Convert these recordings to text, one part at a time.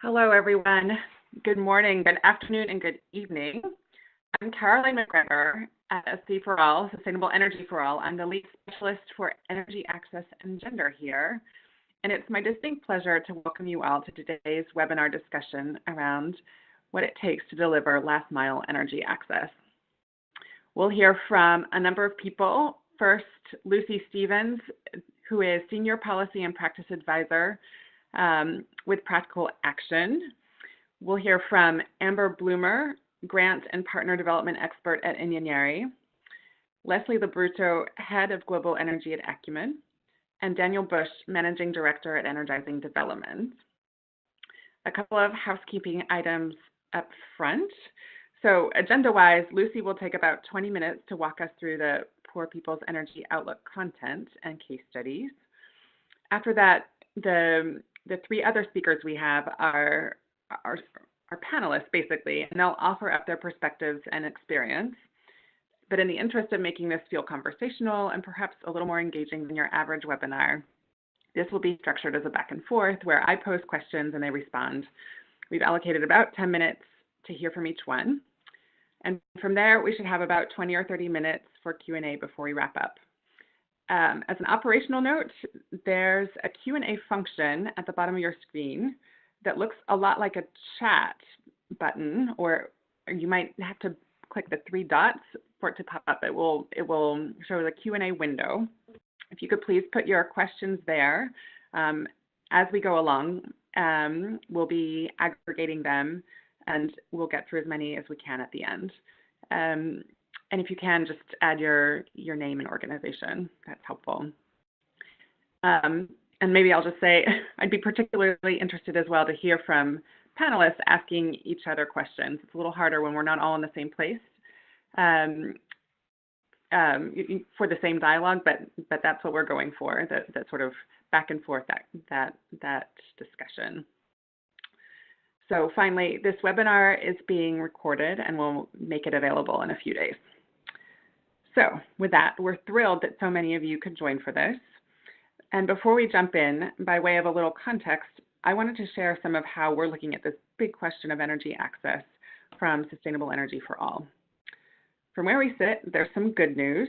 Hello, everyone. Good morning, good afternoon, and good evening. I'm Caroline McGregor at SEforALL, Sustainable Energy for All. I'm the lead specialist for energy access and gender here. And it's my distinct pleasure to welcome you all to today's webinar discussion around what it takes to deliver last mile energy access. We'll hear from a number of people. First, Lucy Stevens, who is Senior Policy and Practice Advisor with Practical Action. We'll hear from Amber Bloomer, Grant and Partner Development Expert at Inyenyeri, Leslie Labruto, Head of Global Energy at Acumen, and Daniel Busche, Managing Director at Energizing Development. A couple of housekeeping items up front. So agenda-wise, Lucy will take about 20 minutes to walk us through the Poor People's Energy Outlook content and case studies. After that, the three other speakers we have are panelists, basically, and they'll offer up their perspectives and experience. But in the interest of making this feel conversational and perhaps a little more engaging than your average webinar, this will be structured as a back and forth where I pose questions and they respond. We've allocated about 10 minutes to hear from each one. And from there, we should have about 20 or 30 minutes for Q&A before we wrap up. As an operational note, there's a Q&A function at the bottom of your screen that looks a lot like a chat button, or you might have to click the three dots for it to pop up. It will show the Q&A window. If you could please put your questions there. As we go along, we'll be aggregating them and we'll get through as many as we can at the end. And if you can, just add your name and organization. That's helpful. And maybe I'll just say, I'd be particularly interested as well to hear from panelists asking each other questions. It's a little harder when we're not all in the same place for the same dialogue, but that's what we're going for, that sort of back and forth, that discussion. So finally, this webinar is being recorded and we'll make it available in a few days. So with that, we're thrilled that so many of you could join for this. And before we jump in, by way of a little context, I wanted to share some of how we're looking at this big question of energy access from Sustainable Energy for All. From where we sit, there's some good news.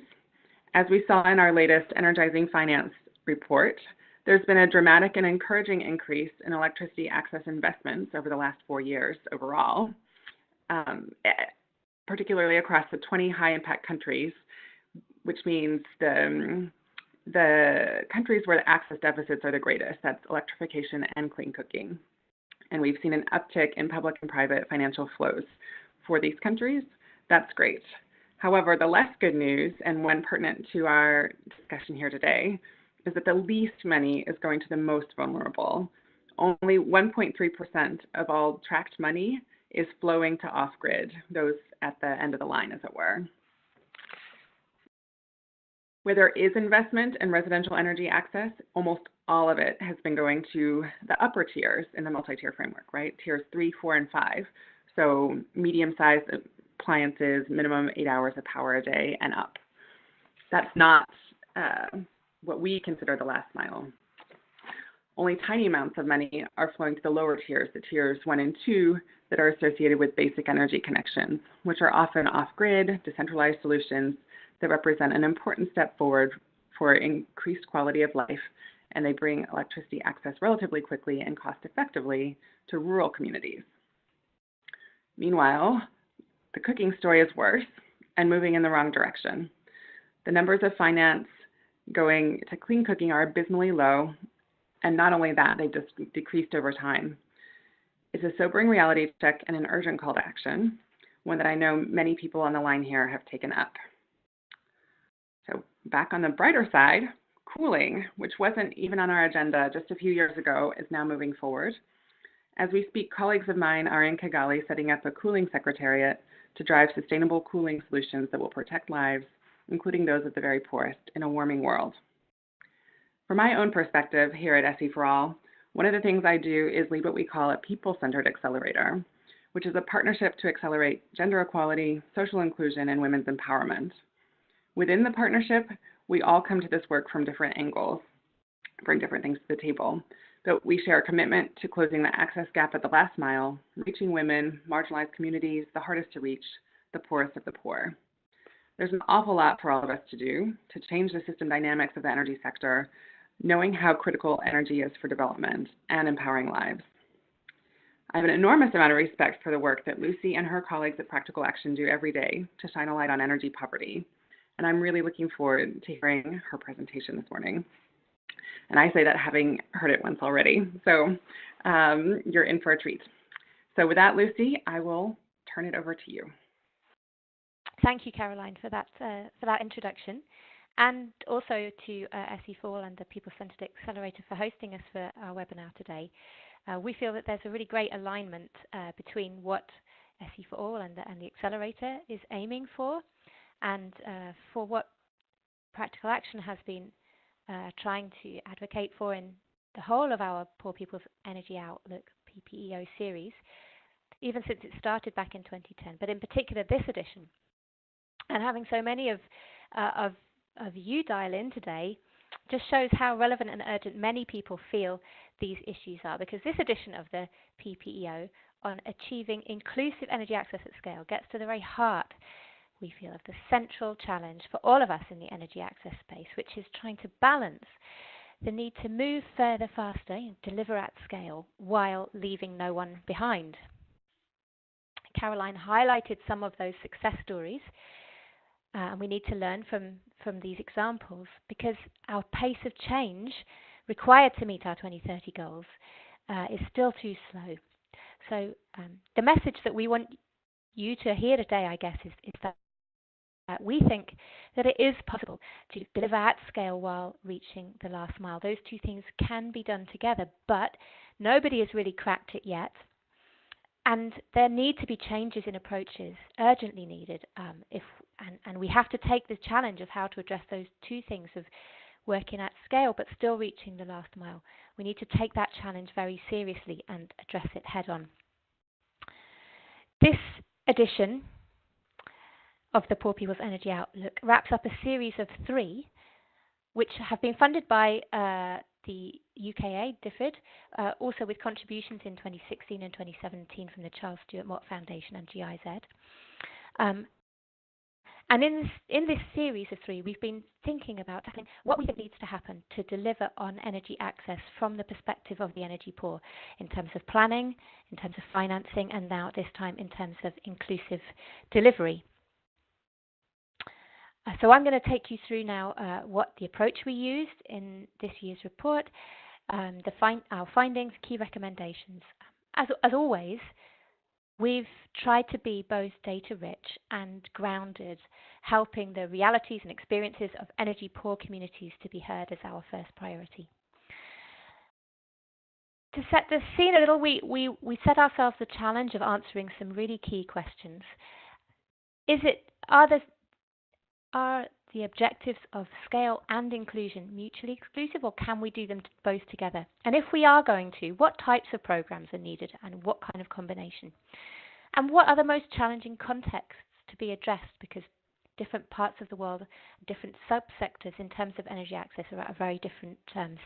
As we saw in our latest Energizing Finance report, there's been a dramatic and encouraging increase in electricity access investments over the last 4 years overall, particularly across the 20 high-impact countries, which means the countries where the access deficits are the greatest. That's electrification and clean cooking. And we've seen an uptick in public and private financial flows for these countries. That's great. However, the less good news, and one pertinent to our discussion here today, is that the least money is going to the most vulnerable. Only 1.3% of all tracked money is flowing to off-grid, those at the end of the line, as it were. Where there is investment in residential energy access, almost all of it has been going to the upper tiers in the multi-tier framework, right? Tiers 3, 4, and 5. So medium-sized appliances, minimum 8 hours of power a day and up. That's not what we consider the last mile. Only tiny amounts of money are flowing to the lower tiers, the tiers 1 and 2 that are associated with basic energy connections, which are often off-grid, decentralized solutions that represent an important step forward for increased quality of life, and they bring electricity access relatively quickly and cost-effectively to rural communities. Meanwhile, the cooking story is worse and moving in the wrong direction. The numbers of finance going to clean cooking are abysmally low, and not only that, they've just decreased over time. It's a sobering reality check and an urgent call to action, one that I know many people on the line here have taken up. So back on the brighter side, cooling, which wasn't even on our agenda just a few years ago, is now moving forward. As we speak, colleagues of mine are in Kigali setting up a cooling secretariat to drive sustainable cooling solutions that will protect lives, including those of the very poorest, in a warming world. From my own perspective here at SEforALL, one of the things I do is lead what we call a people-centered accelerator, which is a partnership to accelerate gender equality, social inclusion, and women's empowerment. Within the partnership, we all come to this work from different angles, bring different things to the table. but we share a commitment to closing the access gap at the last mile, reaching women, marginalized communities, the hardest to reach, the poorest of the poor. There's an awful lot for all of us to do to change the system dynamics of the energy sector, knowing how critical energy is for development and empowering lives. I have an enormous amount of respect for the work that Lucy and her colleagues at Practical Action do every day to shine a light on energy poverty, and I'm really looking forward to hearing her presentation this morning. And I say that having heard it once already, so you're in for a treat. So with that, Lucy, I will turn it over to you. Thank you, Caroline, for that introduction, and also to SEforALL and the People-Centered Accelerator for hosting us for our webinar today. We feel that there's a really great alignment between what SEforALL and the Accelerator is aiming for, and for what Practical Action has been trying to advocate for in the whole of our Poor People's Energy Outlook PPEO series, even since it started back in 2010, but in particular this edition. And having so many of you dial in today just shows how relevant and urgent many people feel these issues are, because this edition of the PPEO on achieving inclusive energy access at scale gets to the very heart, we feel, of the central challenge for all of us in the energy access space, which is trying to balance the need to move further, faster, and deliver at scale while leaving no one behind. Caroline highlighted some of those success stories, and we need to learn from these examples, because our pace of change required to meet our 2030 goals is still too slow. So the message that we want you to hear today, I guess, is that we think that it is possible to deliver at scale while reaching the last mile. Those two things can be done together, but nobody has really cracked it yet. And there need to be changes in approaches, urgently needed, and we have to take the challenge of how to address those two things of working at scale but still reaching the last mile. We need to take that challenge very seriously and address it head on. This edition of the Poor People's Energy Outlook wraps up a series of 3, which have been funded by the UKA, DFID, also with contributions in 2016 and 2017 from the Charles Stewart Mott Foundation and GIZ. And in this series of 3, we've been thinking about what we think needs to happen to deliver on energy access from the perspective of the energy poor, in terms of planning, in terms of financing, and now at this time in terms of inclusive delivery. So I'm going to take you through now what the approach we used in this year's report, our findings, key recommendations. As always, we've tried to be both data-rich and grounded, helping the realities and experiences of energy poor communities to be heard as our first priority. To set the scene a little, we set ourselves the challenge of answering some really key questions. Are the objectives of scale and inclusion mutually exclusive, or can we do them both together? And if we are going to, what types of programs are needed and what kind of combination? And what are the most challenging contexts to be addressed, because different parts of the world, different subsectors in terms of energy access are at a very different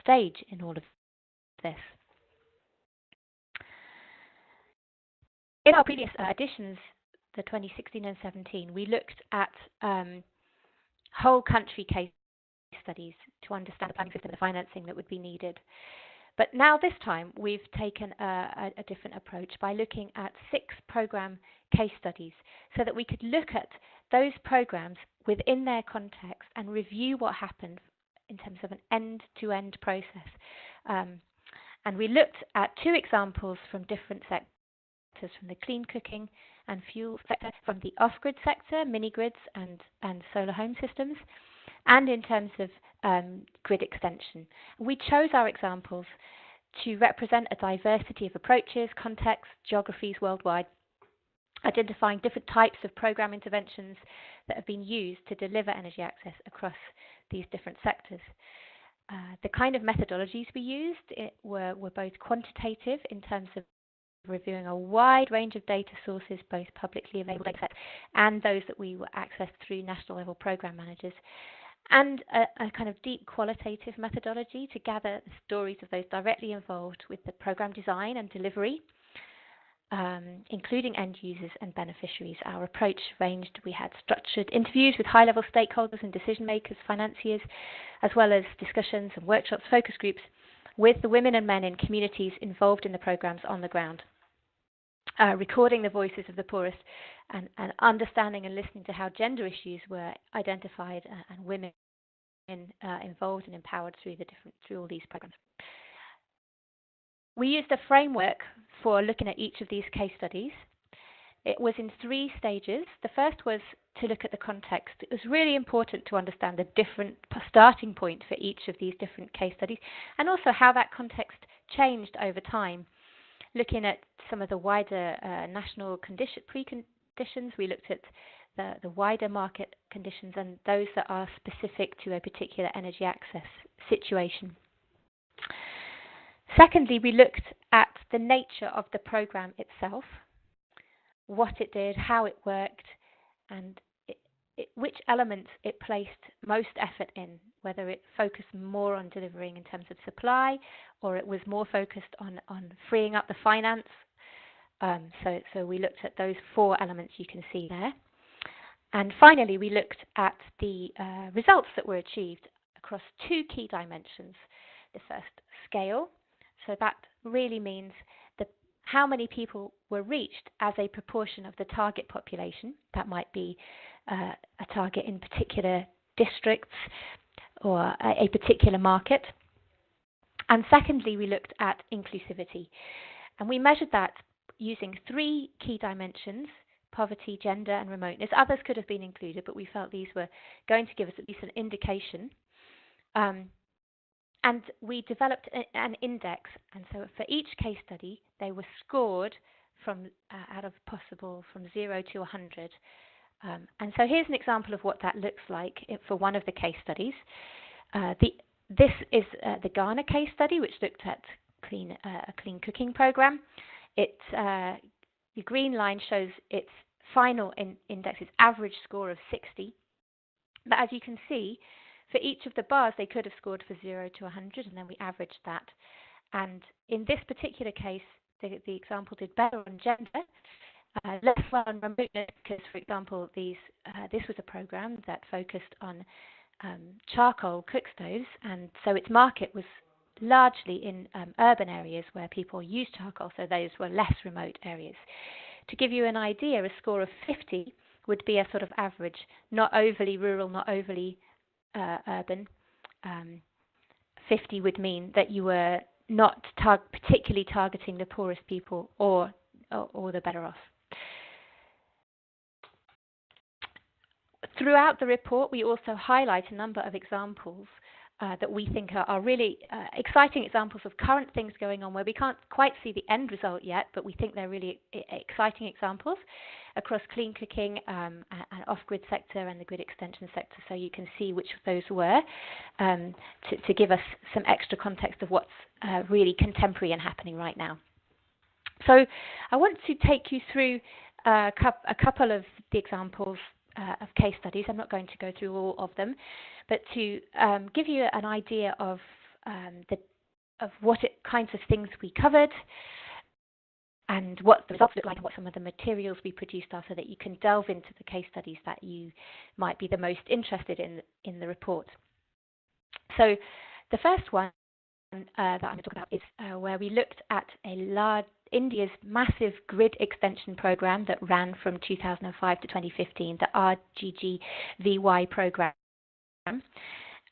stage in all of this. In our previous editions, the 2016 and 17, we looked at whole country case studies to understand the planning system and the financing that would be needed. But now this time we've taken a different approach by looking at 6 program case studies, so that we could look at those programs within their context and review what happened in terms of an end-to-end process. And we looked at 2 examples from different sectors, from the clean cooking and fuel sector, from the off-grid sector, mini-grids and solar home systems, and in terms of grid extension. We chose our examples to represent a diversity of approaches, contexts, geographies worldwide, identifying different types of program interventions that have been used to deliver energy access across these different sectors. The kind of methodologies we used were both quantitative in terms of reviewing a wide range of data sources, both publicly available data sets and those that we were accessed through national level program managers, and a kind of deep qualitative methodology to gather the stories of those directly involved with the program design and delivery, including end users and beneficiaries. Our approach ranged, we had structured interviews with high-level stakeholders and decision makers, financiers, as well as discussions and workshops, focus groups with the women and men in communities involved in the programs on the ground. Recording the voices of the poorest and understanding and listening to how gender issues were identified and women involved and empowered through all these programs. We used a framework for looking at each of these case studies. It was in 3 stages. The first was to look at the context. It was really important to understand the different starting point for each of these different case studies, and also how that context changed over time. Looking at some of the wider national preconditions, we looked at the wider market conditions and those that are specific to a particular energy access situation. Secondly, we looked at the nature of the program itself, what it did, how it worked, and which elements it placed most effort in, whether it focused more on delivering in terms of supply or it was more focused on freeing up the finance. So we looked at those 4 elements you can see there. And finally, we looked at the results that were achieved across 2 key dimensions. The first, scale. So that really means how many people were reached as a proportion of the target population. That might be a target in particular districts or a particular market. And secondly, we looked at inclusivity. And we measured that using 3 key dimensions: poverty, gender, and remoteness. Others could have been included, but we felt these were going to give us at least an indication. And we developed an index, and so for each case study, they were scored from out of possible from 0 to 100. And so here's an example of what that looks like for one of the case studies. This is the Ghana case study, which looked at a clean cooking program. The green line shows its final index, its average score of 60. But as you can see, for each of the bars, they could have scored for 0 to 100, and then we averaged that. And in this particular case, the example did better on gender, less well on remoteness, because, for example, this was a program that focused on charcoal cook stoves, and so its market was largely in urban areas where people use charcoal, so those were less remote areas. To give you an idea, a score of 50 would be a sort of average, not overly rural, not overly urban. 50 would mean that you were not particularly targeting the poorest people or the better off. Throughout the report, we also highlight a number of examples that we think are really exciting examples of current things going on where we can't quite see the end result yet, but we think they're really exciting examples across clean cooking and off-grid sector and the grid extension sector. So you can see which of those were to give us some extra context of what's really contemporary and happening right now. So I want to take you through a couple of the examples of case studies. I'm not going to go through all of them, but to give you an idea of what kinds of things we covered and what the results look like and what some of the materials we produced are, so that you can delve into the case studies that you might be the most interested in the report. So the first one that I'm going to talk about is where we looked at India's massive grid extension program that ran from 2005 to 2015, the RGGVY program.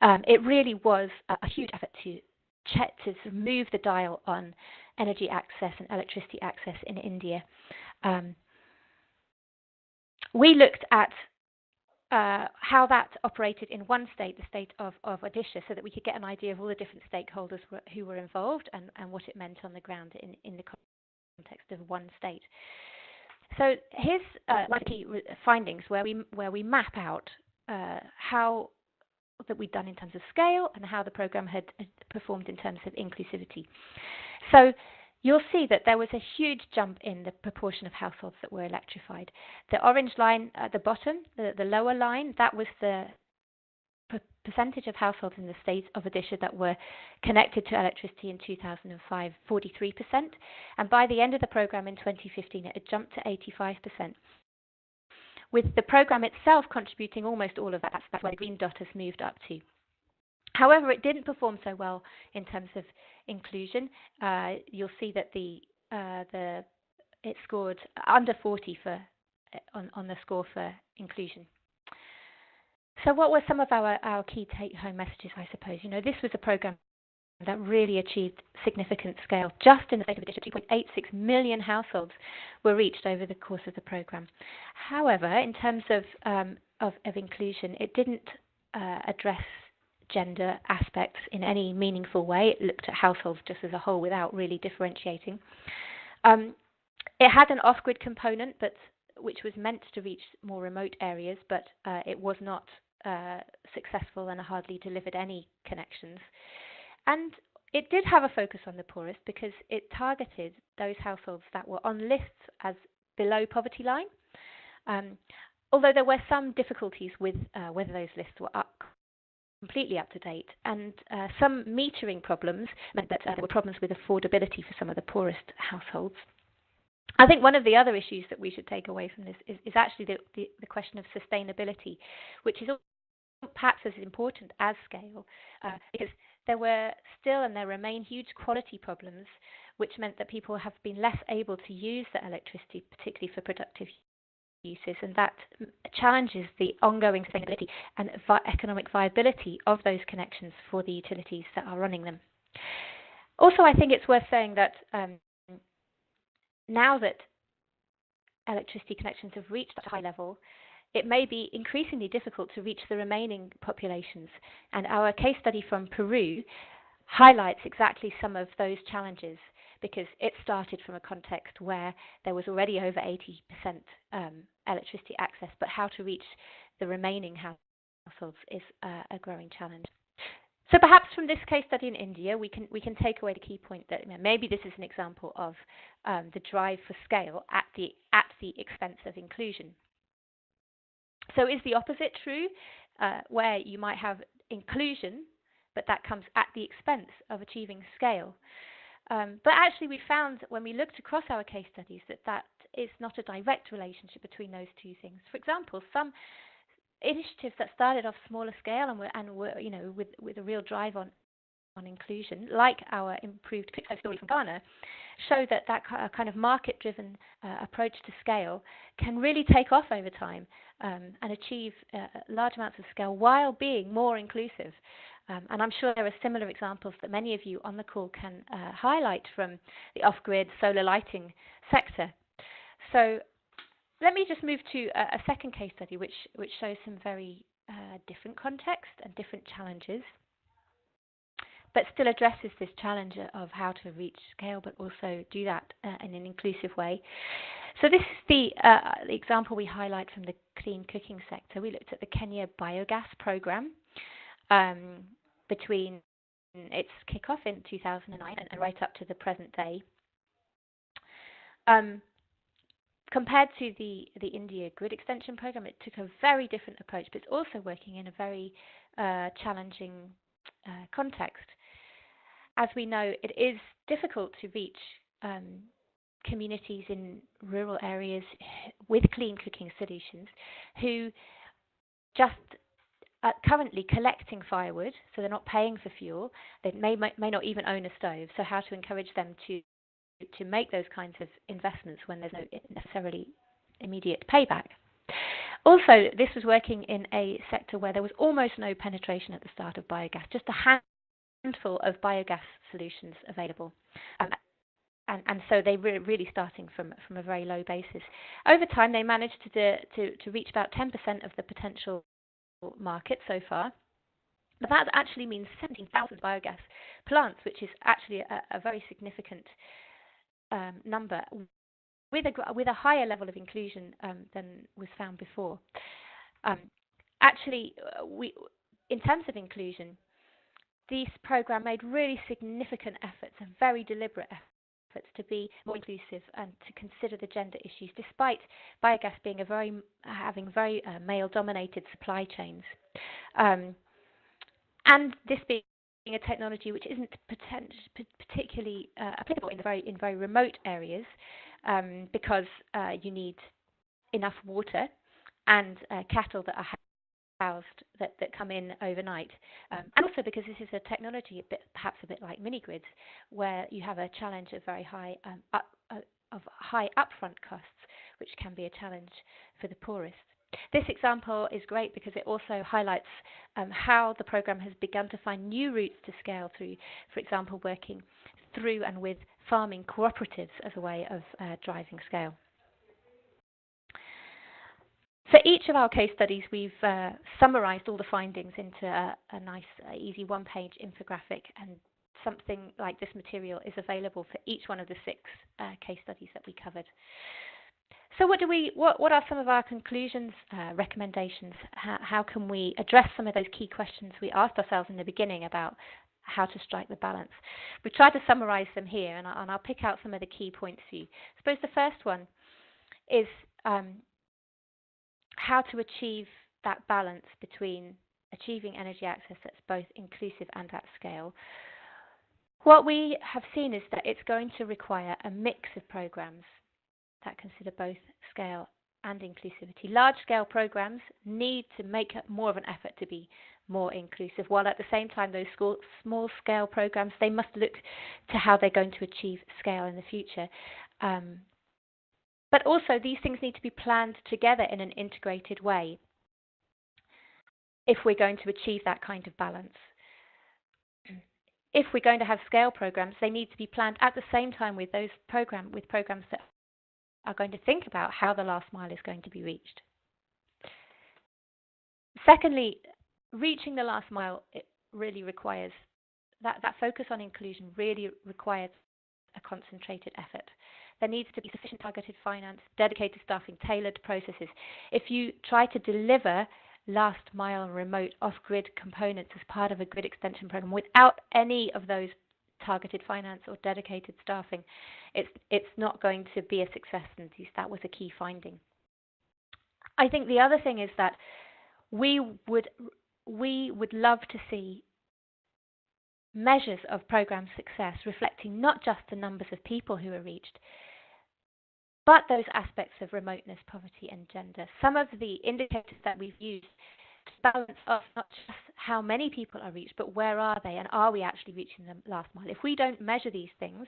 It really was a huge effort to move the dial on energy access and electricity access in India. We looked at how that operated in one state, the state of Odisha, so that we could get an idea of all the different stakeholders who were involved and what it meant on the ground in the context of one state. So here's one of the key findings where we map out how that we'd done in terms of scale and how the program had performed in terms of inclusivity. So you'll see that there was a huge jump in the proportion of households that were electrified. The orange line at the bottom, the lower line, that was the percentage of households in the state of Odisha that were connected to electricity in 2005, 43%, and by the end of the program in 2015, it had jumped to 85%, with the program itself contributing almost all of that. That's where the green dot has moved up to. However, it didn't perform so well in terms of inclusion. You'll see that it scored under 40 on the score for inclusion. So what were some of our key take-home messages, I suppose? This was a program that really achieved significant scale. Just in the state of Odisha, 2.86 million households were reached over the course of the program. However, in terms of inclusion, it didn't address gender aspects in any meaningful way. It looked at households just as a whole without really differentiating. It had an off-grid component, which was meant to reach more remote areas, but it was not successful and hardly delivered any connections. And it did have a focus on the poorest because it targeted those households that were on lists as below poverty line, although there were some difficulties with whether those lists were completely up to date, and some metering problems meant that there were problems with affordability for some of the poorest households. I think one of the other issues that we should take away from this is actually the question of sustainability, which is perhaps as important as scale, because there were still and there remain huge quality problems, which meant that people have been less able to use the electricity, particularly for productive uses, and that challenges the ongoing sustainability and economic viability of those connections for the utilities that are running them. Also, I think it's worth saying that now that electricity connections have reached that high level, it may be increasingly difficult to reach the remaining populations. And our case study from Peru highlights exactly some of those challenges, because it started from a context where there was already over 80% electricity access, but how to reach the remaining households is a growing challenge. So perhaps from this case study in India, we can take away the key point that maybe this is an example of the drive for scale at the expense of inclusion. So is the opposite true, where you might have inclusion, but that comes at the expense of achieving scale? But actually, we found when we looked across our case studies that is not a direct relationship between those two things. For example, some initiatives that started off smaller scale and were with a real drive on inclusion, like our improved QuickSave story from Ghana, show that kind of market-driven approach to scale can really take off over time and achieve large amounts of scale while being more inclusive. And I'm sure there are similar examples that many of you on the call can highlight from the off-grid solar lighting sector. So let me just move to a second case study, which shows some very different context and different challenges, but still addresses this challenge of how to reach scale, but also do that in an inclusive way. So this is the example we highlight from the clean cooking sector. We looked at the Kenya biogas program between its kickoff in 2009 and right up to the present day. Compared to the India grid extension program, it took a very different approach, but it's also working in a very challenging context. As we know, it is difficult to reach communities in rural areas with clean cooking solutions who just are currently collecting firewood, so they're not paying for fuel. They may not even own a stove. So how to encourage them to make those kinds of investments when there's no necessarily immediate payback. Also, this was working in a sector where there was almost no penetration at the start of biogas, just a handful of biogas solutions available. And so they were really starting from a very low basis. Over time, they managed to reach about 10% of the potential market so far. But that actually means 17,000 biogas plants, which is actually a very significant number, with a higher level of inclusion than was found before. Actually, in terms of inclusion, this program made really significant efforts and very deliberate efforts to be more inclusive and to consider the gender issues, despite biogas being having very male-dominated supply chains. And this being a technology which isn't particularly applicable in very remote areas, because you need enough water and cattle that are housed that come in overnight, and also because this is a technology perhaps a bit like mini grids, where you have a challenge of very high high upfront costs, which can be a challenge for the poorest. This example is great because it also highlights how the program has begun to find new routes to scale through, for example, working through and with farming cooperatives as a way of driving scale. For each of our case studies, we've summarized all the findings into a nice, easy one-page infographic, and something like this material is available for each one of the 6 case studies that we covered. So what are some of our conclusions, recommendations? How can we address some of those key questions we asked ourselves in the beginning about how to strike the balance? We've tried to summarize them here, and I'll pick out some of the key points for you. I suppose the first one is how to achieve that balance between achieving energy access that's both inclusive and at scale. What we have seen is that it's going to require a mix of programs that consider both scale and inclusivity. Large-scale programs need to make more of an effort to be more inclusive, while at the same time those small-scale programs, they must look to how they're going to achieve scale in the future. But also these things need to be planned together in an integrated way if we're going to achieve that kind of balance. If we're going to have scale programs, they need to be planned at the same time with those programs that are going to think about how the last mile is going to be reached. Secondly, reaching the last mile, it really requires that focus on inclusion really requires a concentrated effort. There needs to be sufficient targeted finance, dedicated staffing, tailored processes. If you try to deliver last mile remote off-grid components as part of a grid extension program without any of those targeted finance or dedicated staffing, it's not going to be a success, and that was a key finding. I think the other thing is that we would love to see measures of program success reflecting not just the numbers of people who are reached, but those aspects of remoteness, poverty, and gender. Some of the indicators that we've used to balance off not just how many people are reached, but where are they, and are we actually reaching the last mile? If we don't measure these things,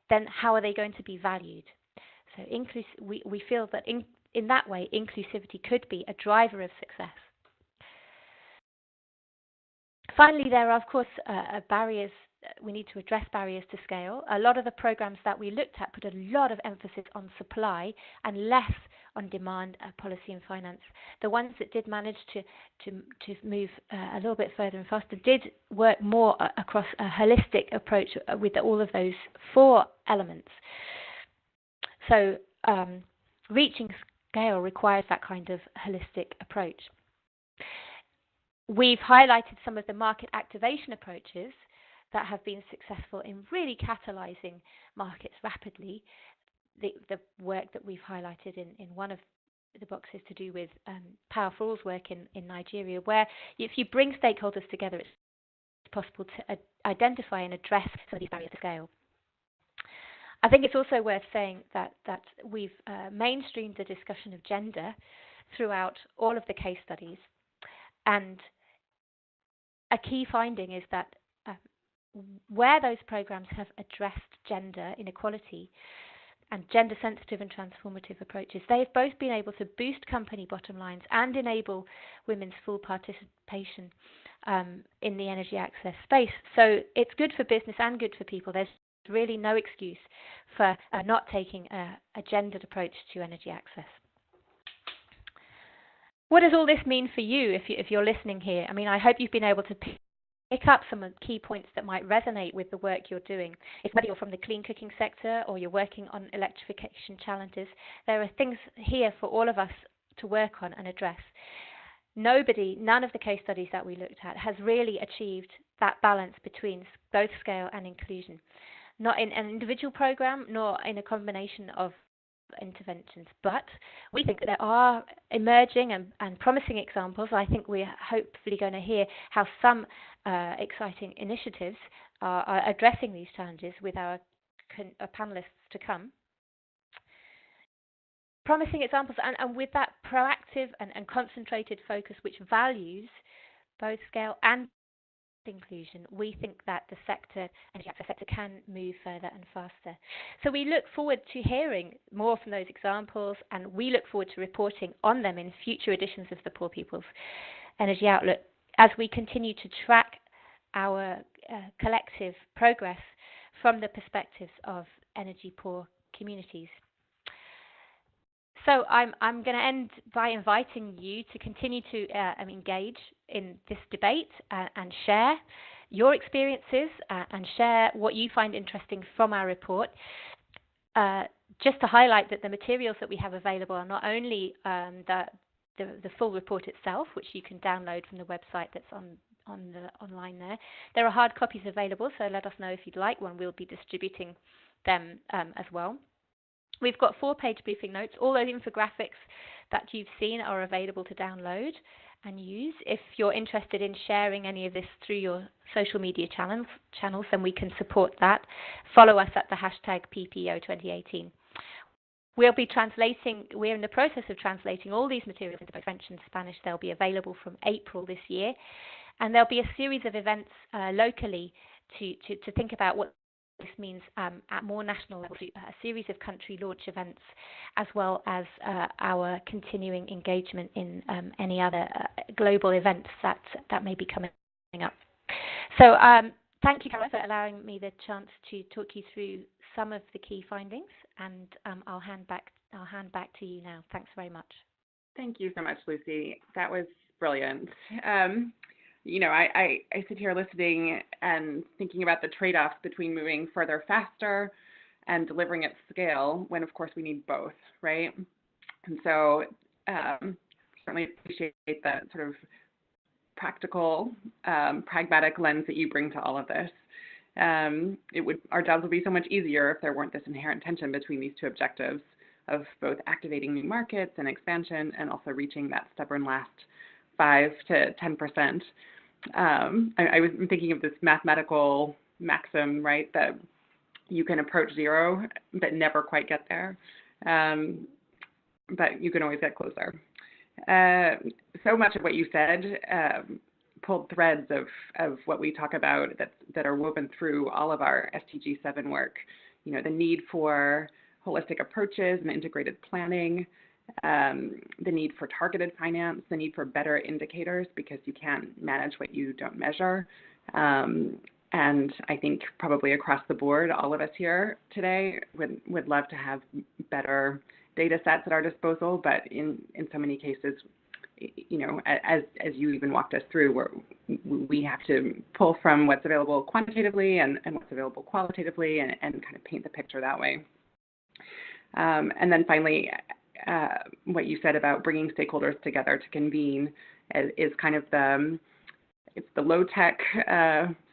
then how are they going to be valued? So we feel that in that way, inclusivity could be a driver of success. Finally, there are, of course, barriers. We need to address barriers to scale. A lot of the programs that we looked at put a lot of emphasis on supply and less on demand, policy, and finance. The ones that did manage to move a little bit further and faster did work more across a holistic approach with all of those 4 elements. So reaching scale requires that kind of holistic approach. We've highlighted some of the market activation approaches that have been successful in really catalyzing markets rapidly. The work that we've highlighted in one of the boxes to do with PII work in Nigeria, where if you bring stakeholders together, it's possible to identify and address some of these barriers to scale. I think it's also worth saying that we've mainstreamed the discussion of gender throughout all of the case studies, and a key finding is that where those programs have addressed gender inequality and gender-sensitive and transformative approaches, they have both been able to boost company bottom lines and enable women's full participation in the energy access space. So it's good for business and good for people. There's really no excuse for not taking a gendered approach to energy access. What does all this mean for you if you're listening here? I mean, I hope you've been able to pick up some of the key points that might resonate with the work you're doing. If whether you're from the clean cooking sector or you're working on electrification challenges, there are things here for all of us to work on and address. None of the case studies that we looked at has really achieved that balance between both scale and inclusion. Not in an individual program, nor in a combination of interventions, but we think that there are emerging and promising examples. I think we're hopefully going to hear how some exciting initiatives are addressing these challenges with our panelists to come. Promising examples, and with that proactive and concentrated focus which values both scale and inclusion, we think that the energy access sector can move further and faster. So we look forward to hearing more from those examples, and we look forward to reporting on them in future editions of the Poor People's Energy Outlook as we continue to track our collective progress from the perspectives of energy poor communities. So I'm going to end by inviting you to continue to engage in this debate and share your experiences and share what you find interesting from our report. Just to highlight that the materials that we have available are not only the full report itself, which you can download from the website that's online there. There are hard copies available, so let us know if you'd like one. We'll be distributing them as well. We've got 4-page briefing notes. All those infographics that you've seen are available to download and use. If you're interested in sharing any of this through your social media channels, then we can support that. Follow us at the hashtag PPO2018. We're in the process of translating all these materials into both French and Spanish. They'll be available from April this year. And there'll be a series of events locally to think about what this means at more national level, a series of country launch events, as well as our continuing engagement in any other global events that may be coming up. So thank you, Caroline, for allowing me the chance to talk you through some of the key findings, and I'll hand back to you now. Thanks very much. Thank you so much, Lucy. That was brilliant. You know, I sit here listening and thinking about the trade-offs between moving further faster and delivering at scale when, of course, we need both, right? And so certainly appreciate that sort of practical, pragmatic lens that you bring to all of this. Our jobs would be so much easier if there weren't this inherent tension between these two objectives of both activating new markets and expansion and also reaching that stubborn last 5 to 10%. I was thinking of this mathematical maxim, right, that you can approach zero but never quite get there, but you can always get closer. So much of what you said pulled threads of what we talk about that are woven through all of our SDG 7 work. You know, the need for holistic approaches and integrated planning, the need for targeted finance, the need for better indicators because you can't manage what you don't measure. And I think probably across the board, all of us here today would love to have better data sets at our disposal, but in so many cases, you know, as you even walked us through, we have to pull from what's available quantitatively and what's available qualitatively and kind of paint the picture that way. And then finally, what you said about bringing stakeholders together to convene is kind of it's the low-tech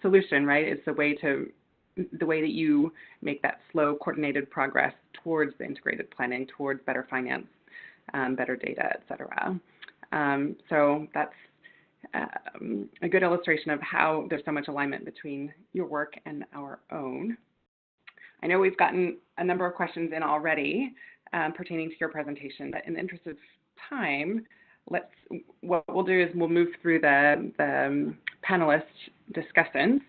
solution, right? It's the way that you make that slow, coordinated progress towards the integrated planning, towards better finance, better data, et cetera. So that's a good illustration of how there's so much alignment between your work and our own. I know we've gotten a number of questions in already pertaining to your presentation, but in the interest of time, what we'll do is we'll move through the panelist discussions,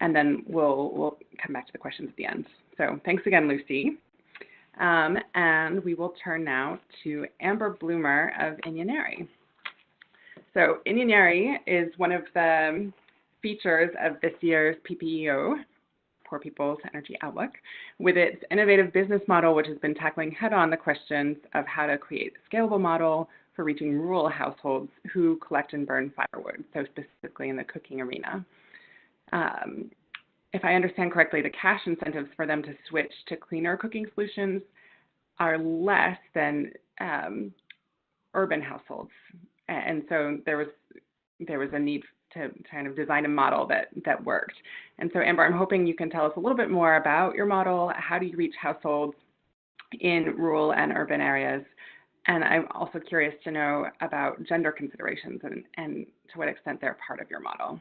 and then we'll come back to the questions at the end. So thanks again, Lucy. And we will turn now to Amber Bloomer of Inyenyeri. So Inyenyeri is one of the features of this year's PPEO, Poor People's Energy Outlook, with its innovative business model, which has been tackling head-on the questions of how to create a scalable model for reaching rural households who collect and burn firewood, so specifically in the cooking arena. If I understand correctly, the cash incentives for them to switch to cleaner cooking solutions are less than urban households. And so there was a need to kind of design a model that worked. And so Amber, I'm hoping you can tell us a little bit more about your model. How do you reach households? in rural and urban areas. And I'm also curious to know about gender considerations and to what extent they're part of your model.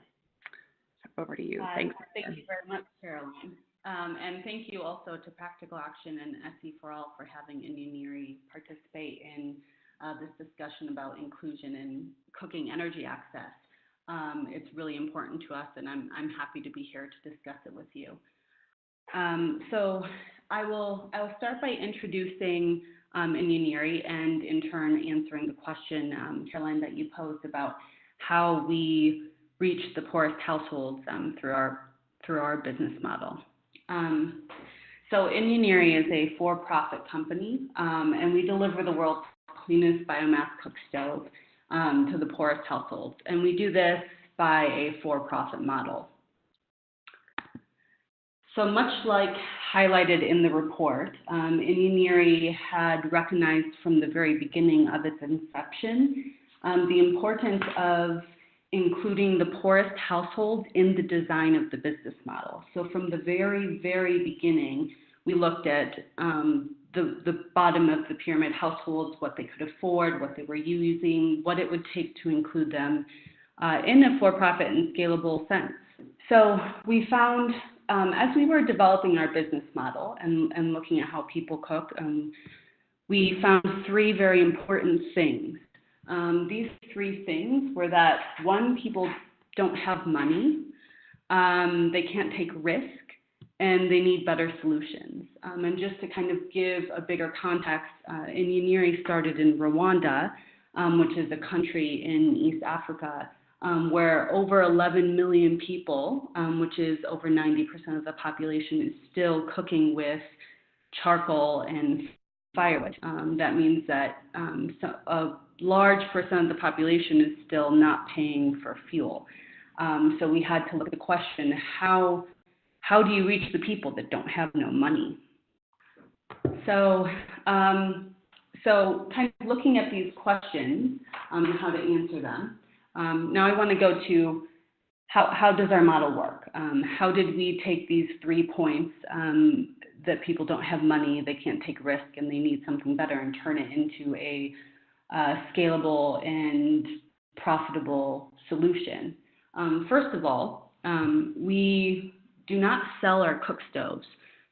So over to you. Thanks. Thank you very much, Caroline. And thank you also to Practical Action and SEforALL for having Inyenyeri participate in this discussion about inclusion in cooking energy access. It's really important to us, and I'm happy to be here to discuss it with you. So I'll start by introducing Inyenyeri and in turn answering the question, Caroline, that you posed about how we reach the poorest households through our business model. So Inyenyeri is a for-profit company, and we deliver the world's cleanest biomass cook stove to the poorest households, and we do this by a for-profit model. So much like highlighted in the report, Inyenyeri had recognized from the very beginning of its inception the importance of including the poorest households in the design of the business model. So from the very, very beginning, we looked at the bottom of the pyramid households, what they could afford, what they were using, what it would take to include them in a for-profit and scalable sense. So we found, as we were developing our business model and looking at how people cook, we found three very important things. These three things were that, one, people don't have money, they can't take risk, and they need better solutions. And just to kind of give a bigger context, Inyenyeri started in Rwanda, which is a country in East Africa, where over 11 million people, which is over 90% of the population, is still cooking with charcoal and firewood. That means that a large percent of the population is still not paying for fuel. So we had to look at the question, how do you reach the people that don't have no money? So kind of looking at these questions and how to answer them. Now I want to go to how does our model work? How did we take these 3 points that people don't have money, they can't take risk, and they need something better, and turn it into a scalable and profitable solution? First of all, we do not sell our cook stoves.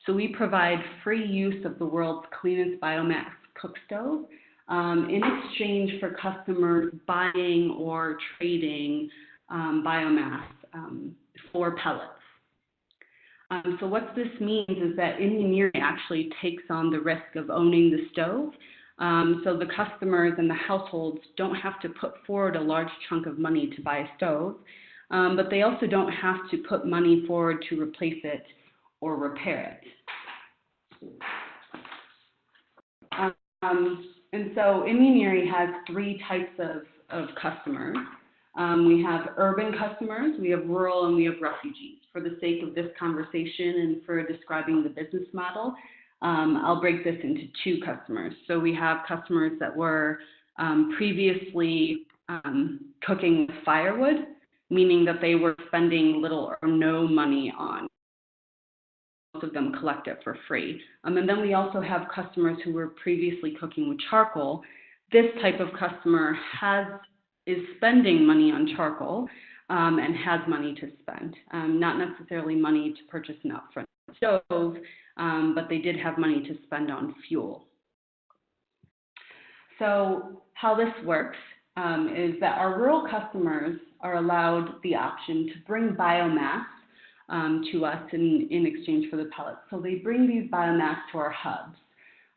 So we provide free use of the world's cleanest biomass cook stove in exchange for customers buying or trading biomass for pellets. So what this means is that Inyenyeri actually takes on the risk of owning the stove. So the customers and the households don't have to put forward a large chunk of money to buy a stove, but they also don't have to put money forward to replace it or repair it. And so Inyenyeri has 3 types of customers. We have urban customers, we have rural, and we have refugees. For the sake of this conversation and for describing the business model, I'll break this into 2 customers. So we have customers that were previously cooking with firewood, meaning that they were spending little or no money on. Most of them collect it for free. And then we also have customers who were previously cooking with charcoal. This type of customer is spending money on charcoal and has money to spend. Not necessarily money to purchase an upfront stove, but they did have money to spend on fuel. So how this works is that our rural customers are allowed the option to bring biomass to us in exchange for the pellets. So they bring these biomass to our hubs.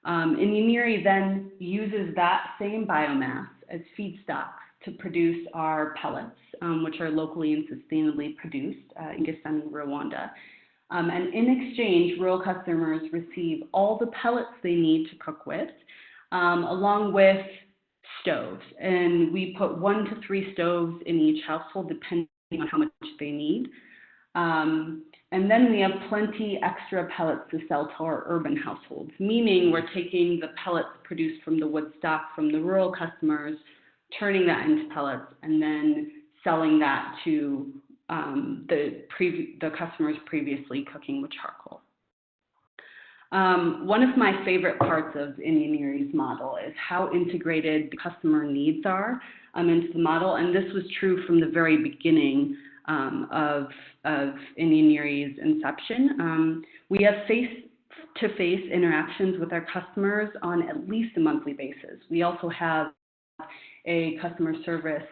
Inyenyeri then uses that same biomass as feedstocks to produce our pellets, which are locally and sustainably produced in Rwanda. And in exchange, rural customers receive all the pellets they need to cook with, along with stoves. And we put 1 to 3 stoves in each household, depending on how much they need. And then we have plenty extra pellets to sell to our urban households, meaning we're taking the pellets produced from the wood stock from the rural customers, turning that into pellets, and then selling that to the customers previously cooking with charcoal. One of my favorite parts of Inyenyeri's model is how integrated the customer needs are into the model, and this was true from the very beginning of Inyenyeri's inception. We have face-to-face interactions with our customers on at least a monthly basis. We also have a customer service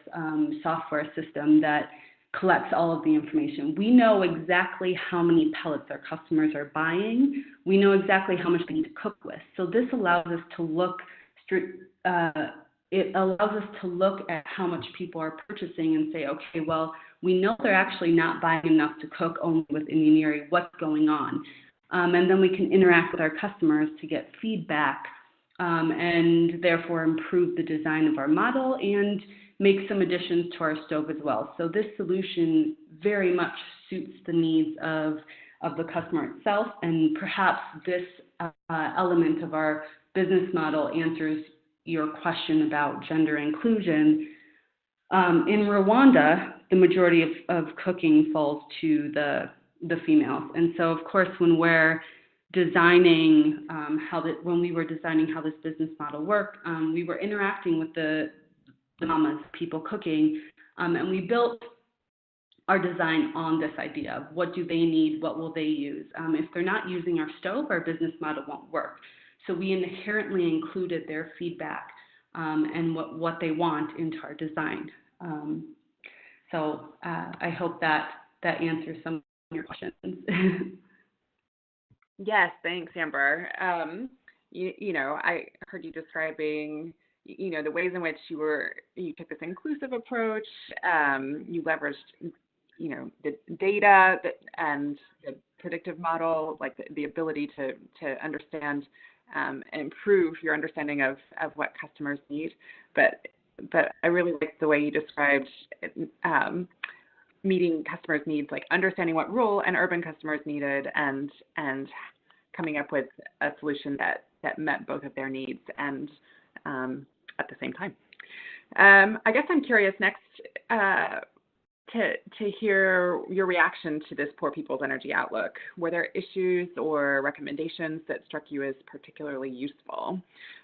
software system that collects all of the information. We know exactly how many pellets our customers are buying. We know exactly how much they need to cook with. So this allows us to look at how much people are purchasing and say, okay, well, we know they're actually not buying enough to cook only with Inyenyeri. What's going on? And then we can interact with our customers to get feedback and therefore improve the design of our model and make some additions to our stove as well. So this solution very much suits the needs of the customer itself, and perhaps this element of our business model answers your question about gender inclusion. In Rwanda, the majority of cooking falls to the females, and so of course when we're designing when we were designing how this business model worked, we were interacting with the mamas, people cooking, and we built our design on this idea of what do they need, what will they use. If they're not using our stove, our business model won't work. So we inherently included their feedback and what they want into our design. So I hope that answers some of your questions. Yes, thanks, Amber. I heard you describing the ways in which you took this inclusive approach, you leveraged, the data and the predictive model, like the ability to understand and improve your understanding of what customers need. But I really like the way you described meeting customers' needs, like understanding what rural and urban customers needed and coming up with a solution that met both of their needs and at the same time. I guess I'm curious next to hear your reaction to this Poor People's Energy Outlook. Were there issues or recommendations that struck you as particularly useful?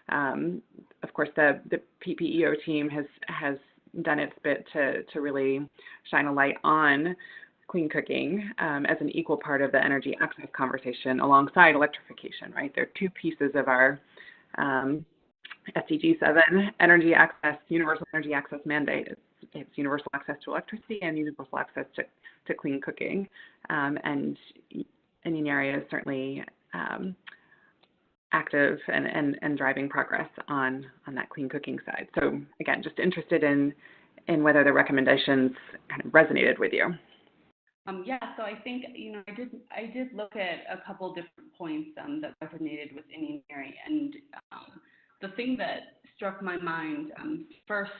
Of course, the PPEO team has done its bit to really shine a light on clean cooking as an equal part of the energy access conversation alongside electrification, right? They're two pieces of our SDG 7 energy access, universal energy access mandate. It's universal access to electricity and universal access to clean cooking. And Inyenyeri is certainly active and driving progress on that clean cooking side. So again, just interested in whether the recommendations kind of resonated with you. Yeah, so I think I did look at a couple different points that resonated with Inyenyeri, and the thing that struck my mind first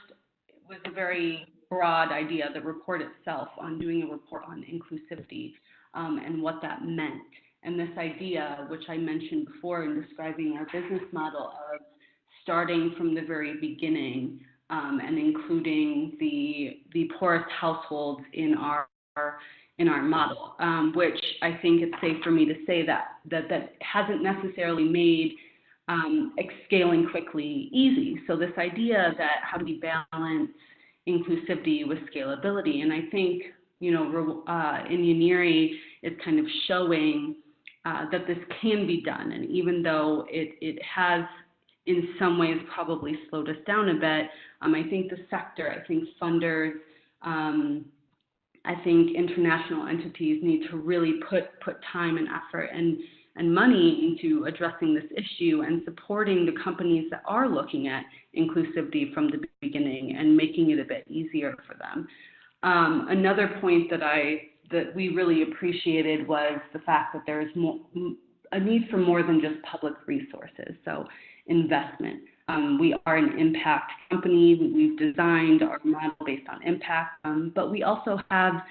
was a very broad idea, the report itself, on doing a report on inclusivity and what that meant. And this idea, which I mentioned before in describing our business model, of starting from the very beginning and including the poorest households in our model, which I think it's safe for me to say that hasn't necessarily made scaling quickly easy. So this idea that how do we balance inclusivity with scalability, and I think Inyenyeri is kind of showing that this can be done, and even though it has in some ways probably slowed us down a bit, I think the sector, I think funders, I think international entities need to really put time and effort and money into addressing this issue and supporting the companies that are looking at inclusivity from the beginning and making it a bit easier for them. Another point that we really appreciated was the fact that there is a need for more than just public resources, so investment. We are an impact company. We've designed our model based on impact, but we also have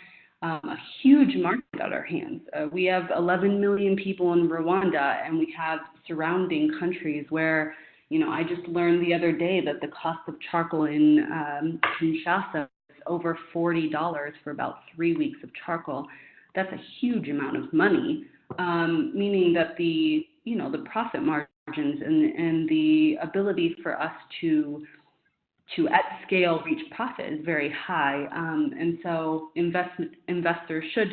a huge market at our hands. We have 11 million people in Rwanda, and we have surrounding countries where, I just learned the other day that the cost of charcoal in Kinshasa is over $40 for about 3 weeks of charcoal. That's a huge amount of money, meaning that the the profit margins and the ability for us to at scale reach profit is very high, and so investors should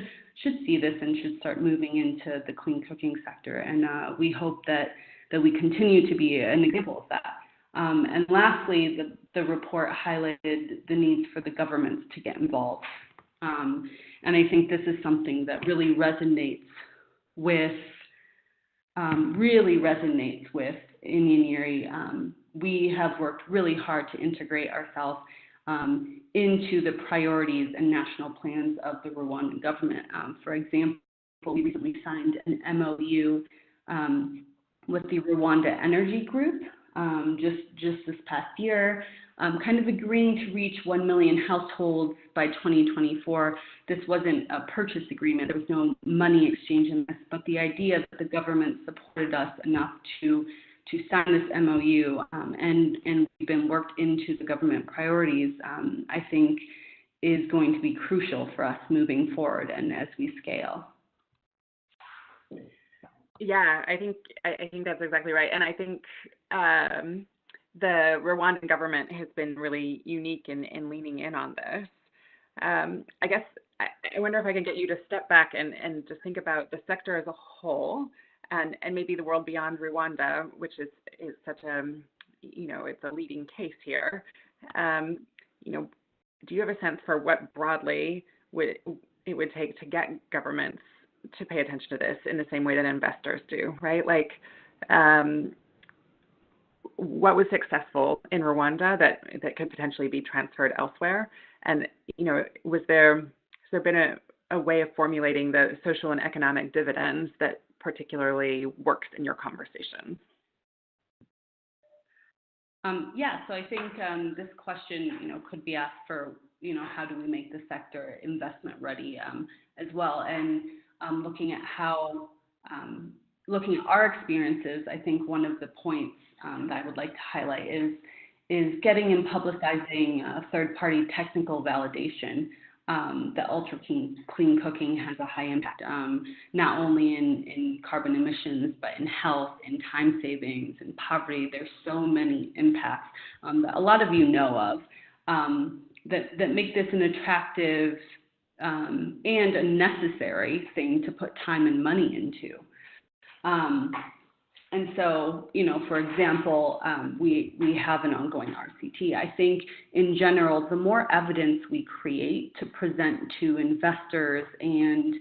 see this and should start moving into the clean cooking sector, and we hope that we continue to be an example of that. And lastly, the report highlighted the needs for the governments to get involved, and I think this is something that really resonates with Inyenyeri. We have worked really hard to integrate ourselves into the priorities and national plans of the Rwandan government. For example, we recently signed an MOU with the Rwanda Energy Group just this past year, kind of agreeing to reach 1 million households by 2024. This wasn't a purchase agreement. There was no money exchange in this, but the idea that the government supported us enough to sign this MOU and we've been worked into the government priorities, I think is going to be crucial for us moving forward and as we scale. Yeah, I think that's exactly right. And I think the Rwandan government has been really unique in leaning in on this. I guess I wonder if I can get you to step back and just think about the sector as a whole, and maybe the world beyond Rwanda, which is such a, it's a leading case here. Do you have a sense for what broadly it would take to get governments to pay attention to this in the same way that investors do, right? Like, what was successful in Rwanda that could potentially be transferred elsewhere? And, has there been a way of formulating the social and economic dividends that particularly works in your conversations? Yeah, so I think this question, could be asked for, how do we make the sector investment ready as well? And looking at our experiences, I think one of the points that I would like to highlight is getting and publicizing third-party technical validation that ultra clean cooking has a high impact, not only in carbon emissions, but in health, in time savings, in poverty. There's so many impacts that a lot of you know of that make this an attractive and a necessary thing to put time and money into. And so, for example, we have an ongoing RCT. I think in general, the more evidence we create to present to investors and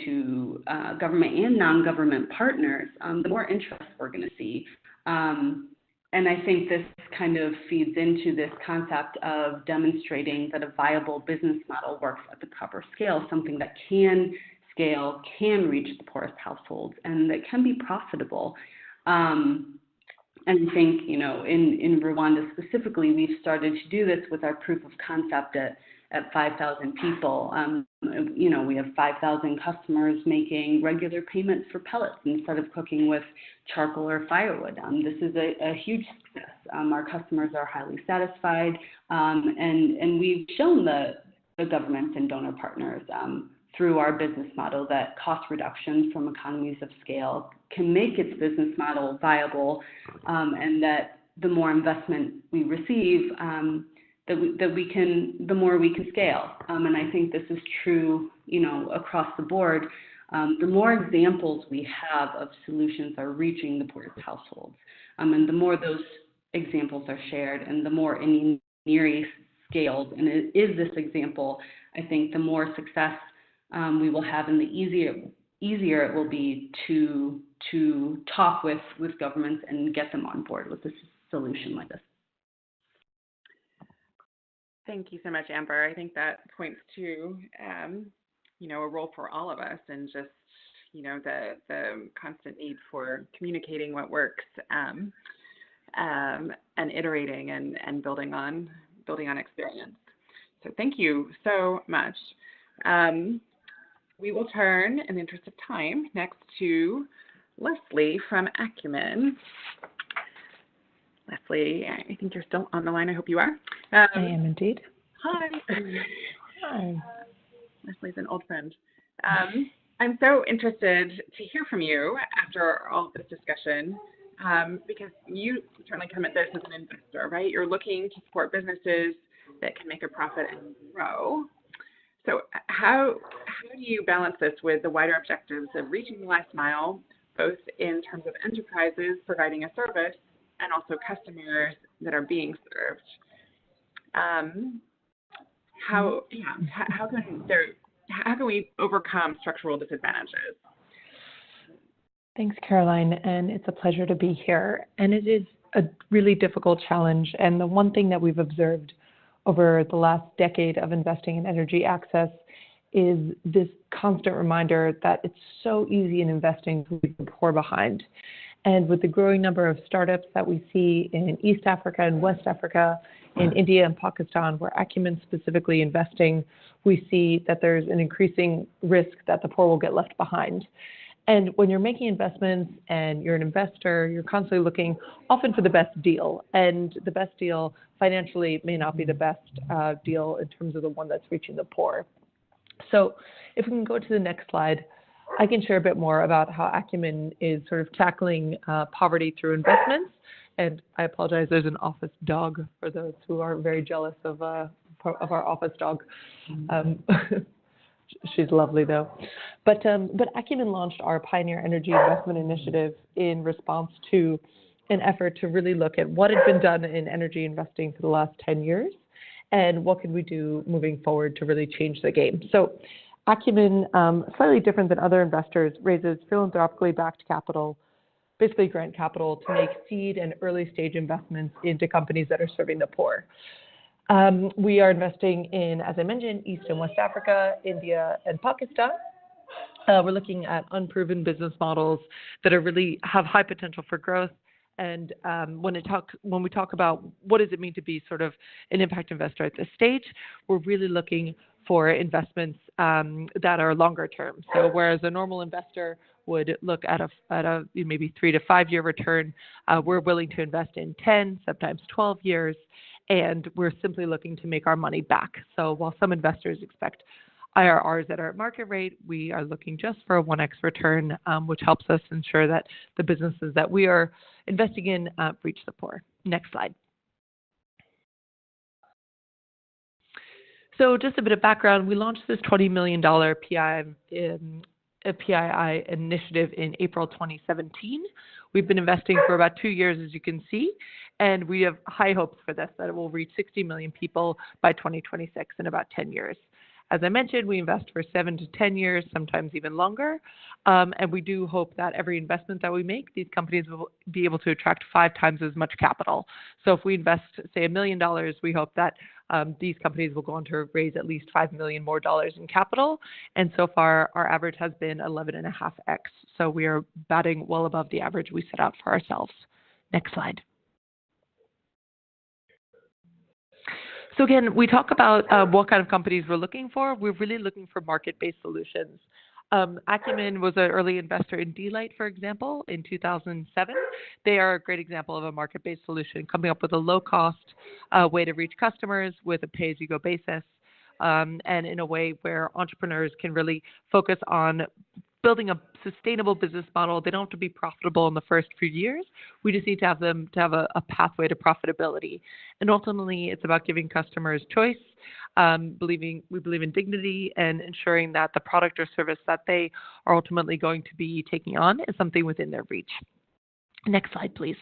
to government and non-government partners, the more interest we're going to see. And I think this kind of feeds into this concept of demonstrating that a viable business model works at the proper scale, something that can scale, can reach the poorest households, and that can be profitable. And I think, in Rwanda specifically, we've started to do this with our proof of concept at 5,000 people. We have 5,000 customers making regular payments for pellets instead of cooking with charcoal or firewood. This is a huge success. Our customers are highly satisfied, and we've shown the governments and donor partners through our business model that cost reductions from economies of scale can make its business model viable, and that the more investment we receive, the more we can scale. And I think this is true, across the board. The more examples we have of solutions are reaching the poorest households, and the more those examples are shared, and the more Inyenyeri scales, and it is this example, I think the more success we will have, and the easier it will be to talk with governments and get them on board with a solution like this. Thank you so much, Amber. I think that points to, a role for all of us, and just, the constant need for communicating what works, and iterating and building on experience. So thank you so much. We will turn, in the interest of time, next to Leslie from Acumen. Leslie, I think you're still on the line. I hope you are. I am indeed. Hi. Hi. Leslie's an old friend. I'm so interested to hear from you after all of this discussion, because you certainly come at this as an investor, right? You're looking to support businesses that can make a profit and grow. So how do you balance this with the wider objectives of reaching the last mile, both in terms of enterprises providing a service and also customers that are being served? How can we overcome structural disadvantages? Thanks, Caroline, and it's a pleasure to be here. And it is a really difficult challenge. And the one thing that we've observed over the last decade of investing in energy access is this constant reminder that it's so easy in investing to leave the poor behind. And with the growing number of startups that we see in East Africa and West Africa, in India and Pakistan, where Acumen specifically investing, we see that there's an increasing risk that the poor will get left behind. And when you're making investments and you're an investor, you're constantly looking often for the best deal. And the best deal financially may not be the best deal in terms of the one that's reaching the poor. So if we can go to the next slide, I can share a bit more about how Acumen is sort of tackling poverty through investments. And I apologize, there's an office dog for those who are very jealous of our office dog. She's lovely though. But Acumen launched our Pioneer Energy Investment Initiative in response to an effort to really look at what had been done in energy investing for the last 10 years and what can we do moving forward to really change the game. So Acumen, slightly different than other investors, raises philanthropically backed capital, basically grant capital, to make seed and early stage investments into companies that are serving the poor. We are investing in, as I mentioned, East and West Africa, India, and Pakistan. We're looking at unproven business models that are really have high potential for growth. And when we talk about what does it mean to be sort of an impact investor at this stage, we're really looking for investments that are longer term. So whereas a normal investor would look at a maybe 3 to 5 year return, we're willing to invest in 10, sometimes 12 years, and we're simply looking to make our money back. So while some investors expect IRRs that are at market rate, we are looking just for a 1x return, which helps us ensure that the businesses that we are investing in reach the poor. Next slide. So just a bit of background, we launched this $20 million PII initiative in April 2017. We've been investing for about 2 years, as you can see, and we have high hopes for this, that it will reach 60 million people by 2026 in about 10 years. As I mentioned, we invest for 7 to 10 years, sometimes even longer, and we do hope that every investment that we make, these companies will be able to attract 5 times as much capital. So if we invest, say, $1 million, we hope that these companies will go on to raise at least $5 million more in capital. And so far, our average has been 11.5x. So we are batting well above the average we set out for ourselves. Next slide. So again, we talk about what kind of companies we're looking for. We're really looking for market-based solutions. Acumen was an early investor in Dlight, for example, in 2007. They are a great example of a market-based solution, coming up with a low-cost way to reach customers with a pay-as-you-go basis, and in a way where entrepreneurs can really focus on building a sustainable business model. They don't have to be profitable in the first few years. We just need to have them to have a pathway to profitability. And ultimately, it's about giving customers choice. We believe in dignity and ensuring that the product or service that they are ultimately going to be taking on is something within their reach. Next slide, please.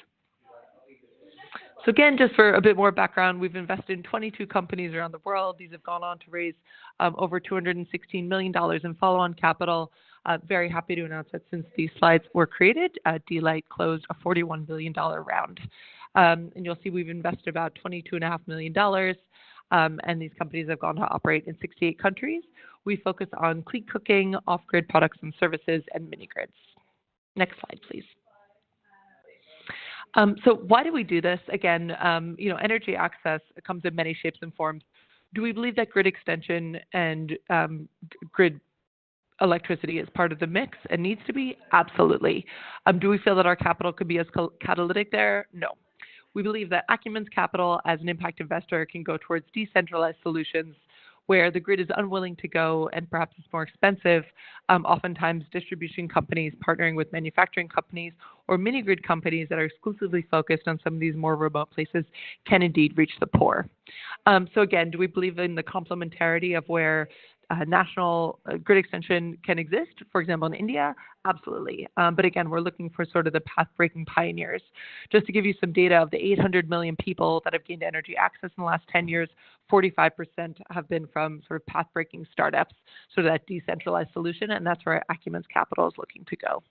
So again, just for a bit more background, we've invested in 22 companies around the world. These have gone on to raise over $216 million in follow-on capital. Very happy to announce that since these slides were created, Dlight closed a $41 billion round. And you'll see we've invested about $22.5 million, and these companies have gone to operate in 68 countries. We focus on clean cooking, off-grid products and services, and mini-grids. Next slide, please. So why do we do this? Again, energy access comes in many shapes and forms. Do we believe that grid extension and grid electricity is part of the mix and needs to be? Absolutely. Do we feel that our capital could be as catalytic there? No. We believe that Acumen's capital as an impact investor can go towards decentralized solutions where the grid is unwilling to go and perhaps it's more expensive. Oftentimes distribution companies partnering with manufacturing companies or mini grid companies that are exclusively focused on some of these more remote places can indeed reach the poor. So again, do we believe in the complementarity of where national grid extension can exist, for example, in India? Absolutely. But again, we're looking for sort of the path-breaking pioneers. Just to give you some data, of the 800 million people that have gained energy access in the last 10 years, 45% have been from sort of path-breaking startups, sort of that decentralized solution, and that's where Acumen's capital is looking to go.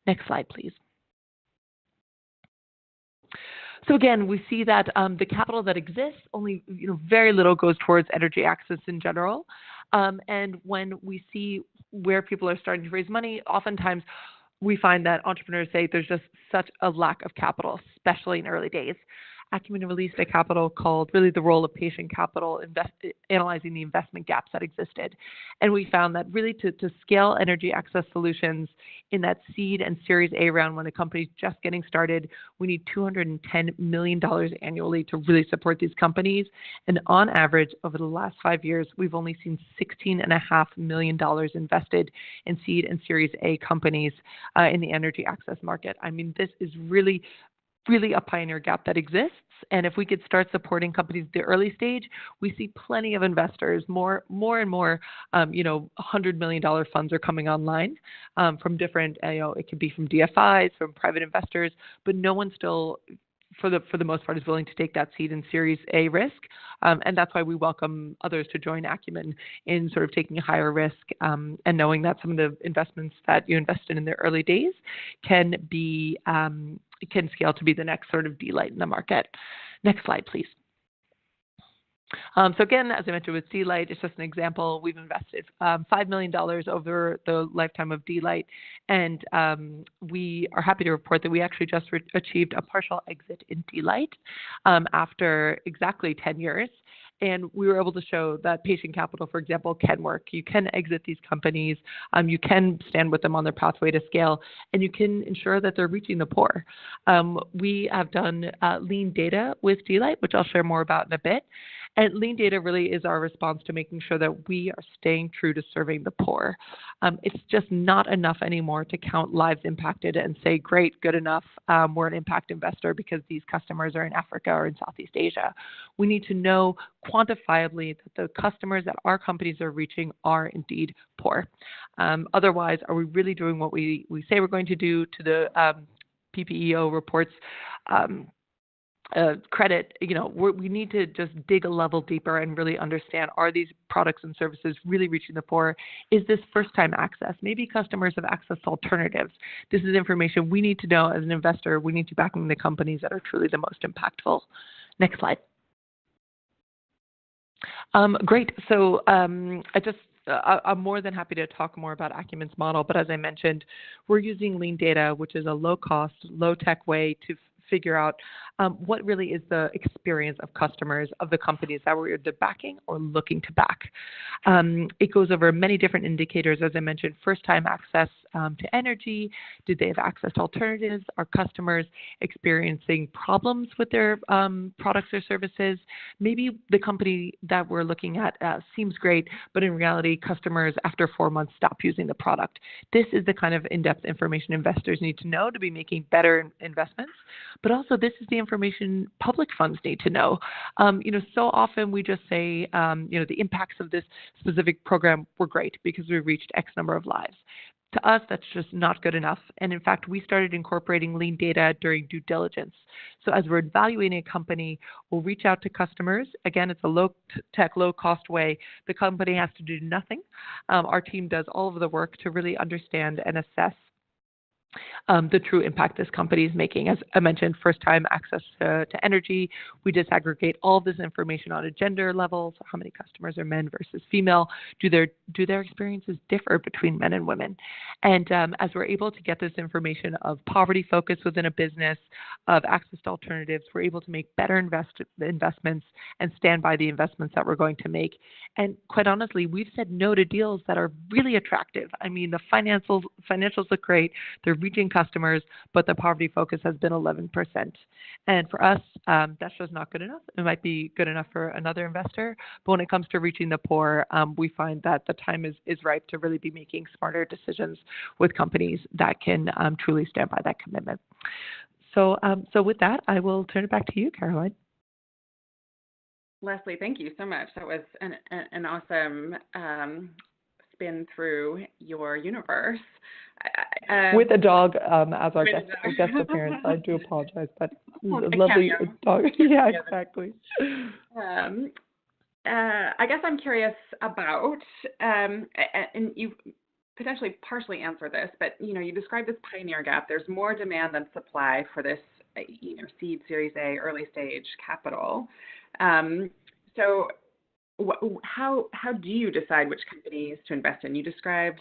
Next slide, please. So again, we see that the capital that exists, only very little goes towards energy access in general. And when we see where people are starting to raise money, oftentimes we find that entrepreneurs say there's just such a lack of capital, especially in early days. Acumen released a capital called really the role of patient capital, analyzing the investment gaps that existed. And we found that really to scale energy access solutions in that seed and Series A round when a company's just getting started, we need $210 million annually to really support these companies. And on average, over the last 5 years, we've only seen $16.5 million invested in seed and Series A companies in the energy access market. I mean, this is really a pioneer gap that exists. And if we could start supporting companies at the early stage, we see plenty of investors, more and more, $100 million funds are coming online from different, it could be from DFIs, from private investors, but no one still, for the most part, is willing to take that seed and Series A risk. And that's why we welcome others to join Acumen in sort of taking a higher risk and knowing that some of the investments that you invested in the early days can scale to be the next sort of Dlight in the market. Next slide, please. So again, as I mentioned with Dlight, it's just an example. We've invested $5 million over the lifetime of Dlight, and we are happy to report that we actually just achieved a partial exit in Dlight after exactly 10 years. And we were able to show that patient capital, for example, can work. You can exit these companies. You can stand with them on their pathway to scale, and you can ensure that they're reaching the poor. We have done lean data with Dlight, which I'll share more about in a bit. And lean data really is our response to making sure that we are staying true to serving the poor. It's just not enough anymore to count lives impacted and say, great, good enough, we're an impact investor because these customers are in Africa or in Southeast Asia. We need to know quantifiably that the customers that our companies are reaching are indeed poor. Otherwise, are we really doing what we say we're going to do? To the PPEO reports credit, we need to just dig a level deeper and really understand, are these products and services really reaching the poor? Is this first-time access? Maybe customers have access to alternatives. This is information we need to know as an investor. We need to back in the companies that are truly the most impactful. Next slide. Great. So I'm more than happy to talk more about Acumen's model, but as I mentioned, we're using lean data, which is a low-cost, low-tech way to figure out what really is the experience of customers of the companies that we're either backing or looking to back. It goes over many different indicators, as I mentioned, first-time access to energy. Did they have access to alternatives? Are customers experiencing problems with their products or services? Maybe the company that we're looking at seems great, but in reality, customers after 4 months stop using the product. This is the kind of in-depth information investors need to know to be making better investments. But also, this is the information public funds need to know. So often we just say, the impacts of this specific program were great because we reached X number of lives. To us, that's just not good enough. And in fact, we started incorporating lean data during due diligence. So as we're evaluating a company, we'll reach out to customers. Again, it's a low-tech, low-cost way. The company has to do nothing. Our team does all of the work to really understand and assess the true impact this company is making. As I mentioned, first-time access to energy. We disaggregate all of this information on a gender level. So how many customers are men versus female? Do their experiences differ between men and women? And as we're able to get this information of poverty focus within a business, of access to alternatives, we're able to make better investments and stand by the investments that we're going to make. And quite honestly, we've said no to deals that are really attractive. I mean, the financials look great. They're reaching customers, but the poverty focus has been 11%. And for us, that's just not good enough. It might be good enough for another investor, but when it comes to reaching the poor, we find that the time is ripe to really be making smarter decisions with companies that can truly stand by that commitment. So with that, I will turn it back to you, Caroline. Leslie, thank you so much. That was an awesome spin through your universe. With a dog as our guest appearance. I do apologize, but lovely dog. Yeah, exactly. I guess I'm curious about, and you potentially partially answer this, but you described this pioneer gap. There's more demand than supply for this, seed, Series A, early stage capital. So how do you decide which companies to invest in? You described,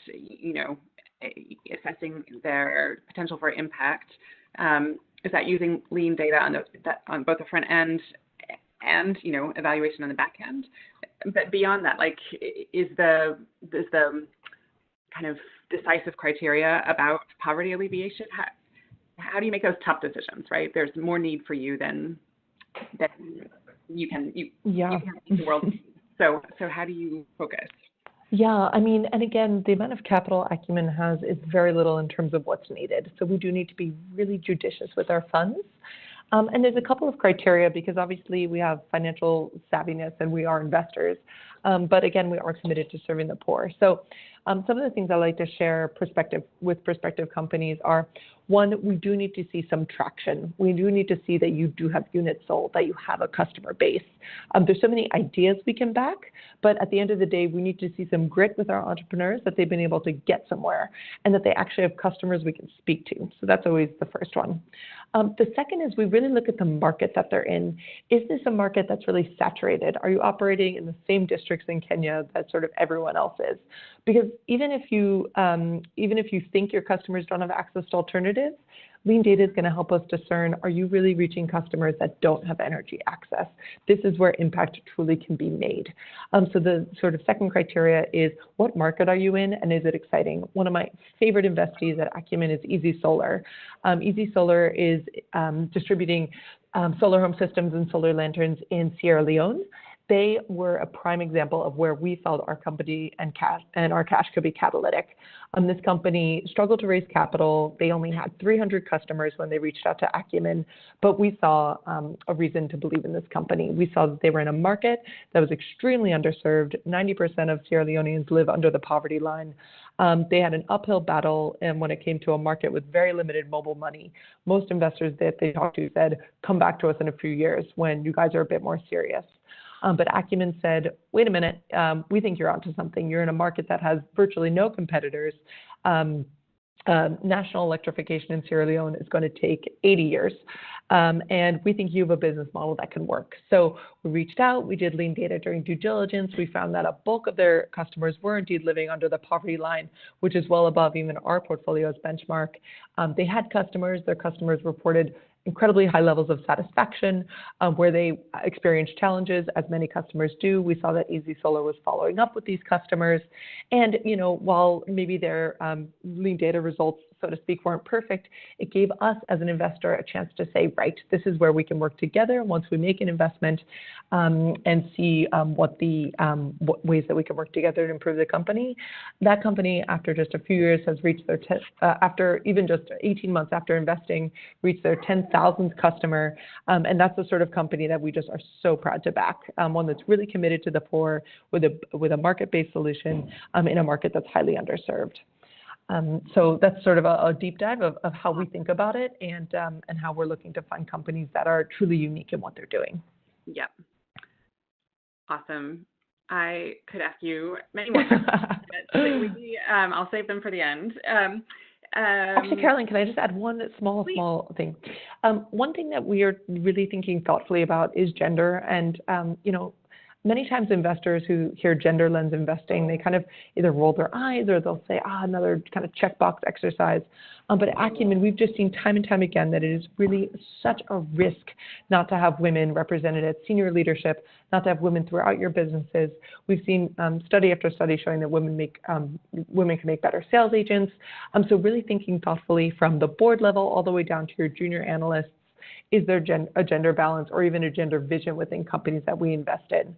assessing their potential for impact. Is that using lean data on both the front end and evaluation on the back end? But beyond that, is the kind of decisive criteria about poverty alleviation? How do you make those tough decisions, right? There's more need for you than you can make the world. So how do you focus? Yeah, I mean, and again, the amount of capital Acumen has is very little in terms of what's needed. So we do need to be really judicious with our funds. And there's a couple of criteria because obviously we have financial savviness and we are investors. But again, we are committed to serving the poor. So some of the things I like to share with prospective companies are, one, we do need to see some traction. We do need to see that you do have units sold, that you have a customer base. There's so many ideas we can back, but at the end of the day, we need to see some grit with our entrepreneurs that they've been able to get somewhere and that they actually have customers we can speak to. So that's always the first one. The second is we really look at the market that they're in. Is this a market that's really saturated? Are you operating in the same districts in Kenya that sort of everyone else is? Because even if you think your customers don't have access to alternatives, lean data is going to help us discern, are you really reaching customers that don't have energy access? This is where impact truly can be made. So the sort of second criteria is, what market are you in and is it exciting? One of my favorite investees at Acumen is EasySolar. EasySolar is distributing solar home systems and solar lanterns in Sierra Leone. They were a prime example of where we felt our company and our cash could be catalytic. This company struggled to raise capital. They only had 300 customers when they reached out to Acumen, but we saw a reason to believe in this company. We saw that they were in a market that was extremely underserved. 90% of Sierra Leoneans live under the poverty line. They had an uphill battle, and when it came to a market with very limited mobile money, most investors that they talked to said, come back to us in a few years when you guys are a bit more serious. But Acumen said, wait a minute, we think you're onto something. You're in a market that has virtually no competitors. National electrification in Sierra Leone is going to take 80 years. And we think you have a business model that can work. So we reached out, we did lean data during due diligence. We found that a bulk of their customers were indeed living under the poverty line, which is well above even our portfolio's benchmark. They had customers. Their customers reported incredibly high levels of satisfaction. Where they experienced challenges, as many customers do, we saw that EasySolar was following up with these customers. And, while maybe their lean data results, so to speak, weren't perfect, it gave us as an investor a chance to say, right, this is where we can work together once we make an investment and see what ways that we can work together to improve the company. That company, after just a few years, has reached their, after even just 18 months after investing, reached their 10,000th customer. And that's the sort of company that we just are so proud to back, one that's really committed to the poor with a market-based solution in a market that's highly underserved. So that's sort of a deep dive of how we think about it and how we're looking to find companies that are truly unique in what they're doing. Yep. Awesome. I could ask you many more questions, but I'll save them for the end. Actually, Caroline, can I just add one small thing? One thing that we are really thinking thoughtfully about is gender. And, many times investors who hear gender lens investing, they kind of either roll their eyes or they'll say, another kind of checkbox exercise. But at Acumen, we've just seen time and time again that it is really such a risk not to have women represented at senior leadership, not to have women throughout your businesses. We've seen study after study showing that women can make better sales agents. So really thinking thoughtfully from the board level all the way down to your junior analysts. Is there a gender balance or even a gender vision within companies that we invest in?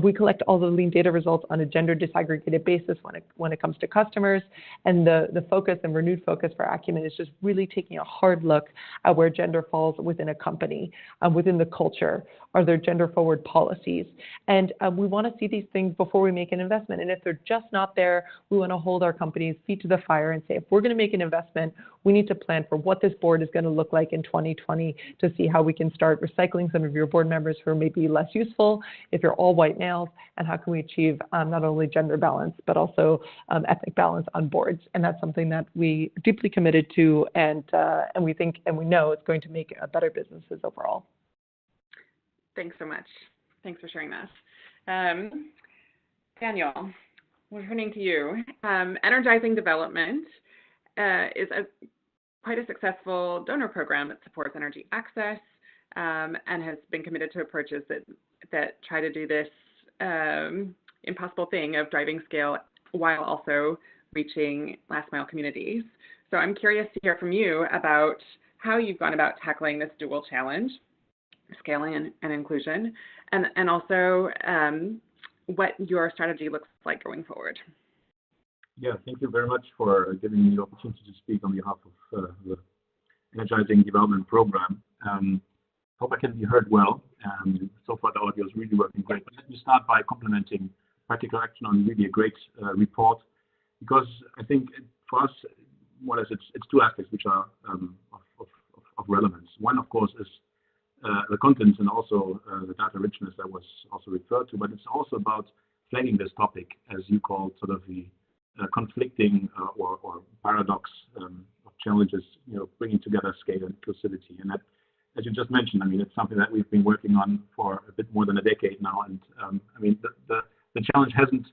We collect all the lean data results on a gender disaggregated basis when it comes to customers, and the focus and renewed focus for Acumen is just really taking a hard look at where gender falls within a company, within the culture. Are there gender-forward policies? And we want to see these things before we make an investment. And if they're just not there, we want to hold our company's feet to the fire and say, if we're going to make an investment, we need to plan for what this board is going to look like in 2020 to see how we can start recycling some of your board members who are maybe less useful if you're all white males, and how can we achieve not only gender balance, but also ethnic balance on boards. And that's something that we deeply committed to, and we think and we know it's going to make better businesses overall. Thanks so much. Thanks for sharing this. Daniel, we're turning to you. Energizing Development is quite a successful donor program that supports energy access and has been committed to approaches that try to do this impossible thing of driving scale while also reaching last mile communities. So I'm curious to hear from you about how you've gone about tackling this dual challenge, scaling and inclusion, and also what your strategy looks like going forward. Yeah, thank you very much for giving me the opportunity to speak on behalf of the Energizing Development Program. Hope I can be heard well. So far the audio is really working great. But let me start by complimenting Practical Action on really a great report, because I think for us, more or less, it's two aspects which are of relevance. One, of course, is the contents and also the data richness that was also referred to, but it's also about flagging this topic, as you call sort of the conflicting or paradox of challenges, bringing together scale and inclusivity. And that, as you just mentioned, I mean, it's something that we've been working on for a bit more than a decade now. And I mean, the challenge hasn't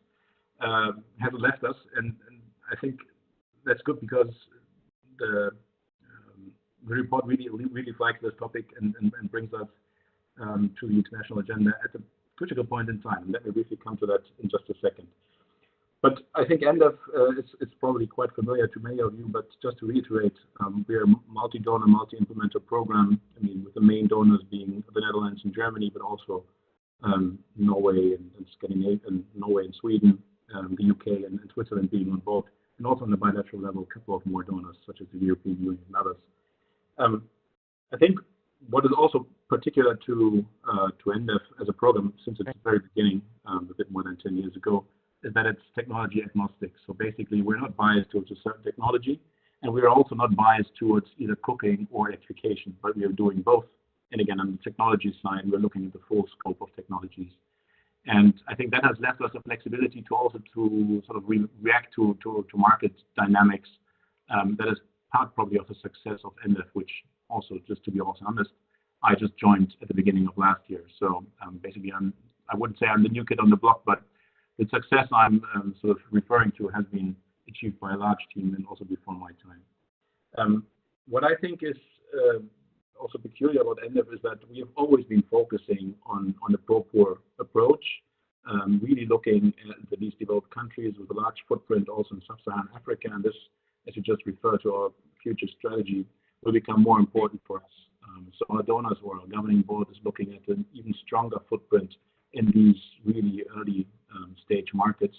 left us, and I think that's good, because the report really flags this topic and brings us to the international agenda at a critical point in time. And let me briefly come to that in just a second. But I think EnDev it's probably quite familiar to many of you, but just to reiterate, we are a multi-donor, multi-implementer program. I mean, with the main donors being the Netherlands and Germany, but also Norway and Scandinavia, and Norway and Sweden, the UK and Switzerland being on board, and also on the bilateral level, a couple of more donors, such as the European Union and others. I think what is also particular to EnDev as a program since its very beginning, a bit more than 10 years ago, is that it's technology agnostic. So basically, we're not biased towards a certain technology, and we are also not biased towards either cooking or electrification, but we are doing both. And again, on the technology side, we're looking at the full scope of technologies. And I think that has left us a flexibility to also to sort of react to market dynamics. That is part probably of the success of EnDev, which also, just to be also honest, I just joined at the beginning of last year. So basically, I wouldn't say I'm the new kid on the block, but the success I'm sort of referring to has been achieved by a large team and also before my time. What I think is also peculiar about EnDev is that we have always been focusing on the pro-poor approach, really looking at the least developed countries with a large footprint also in sub-Saharan Africa. And this, as you just referred to, our future strategy will become more important for us. So our donors or our governing board is looking at an even stronger footprint in these really early stage markets,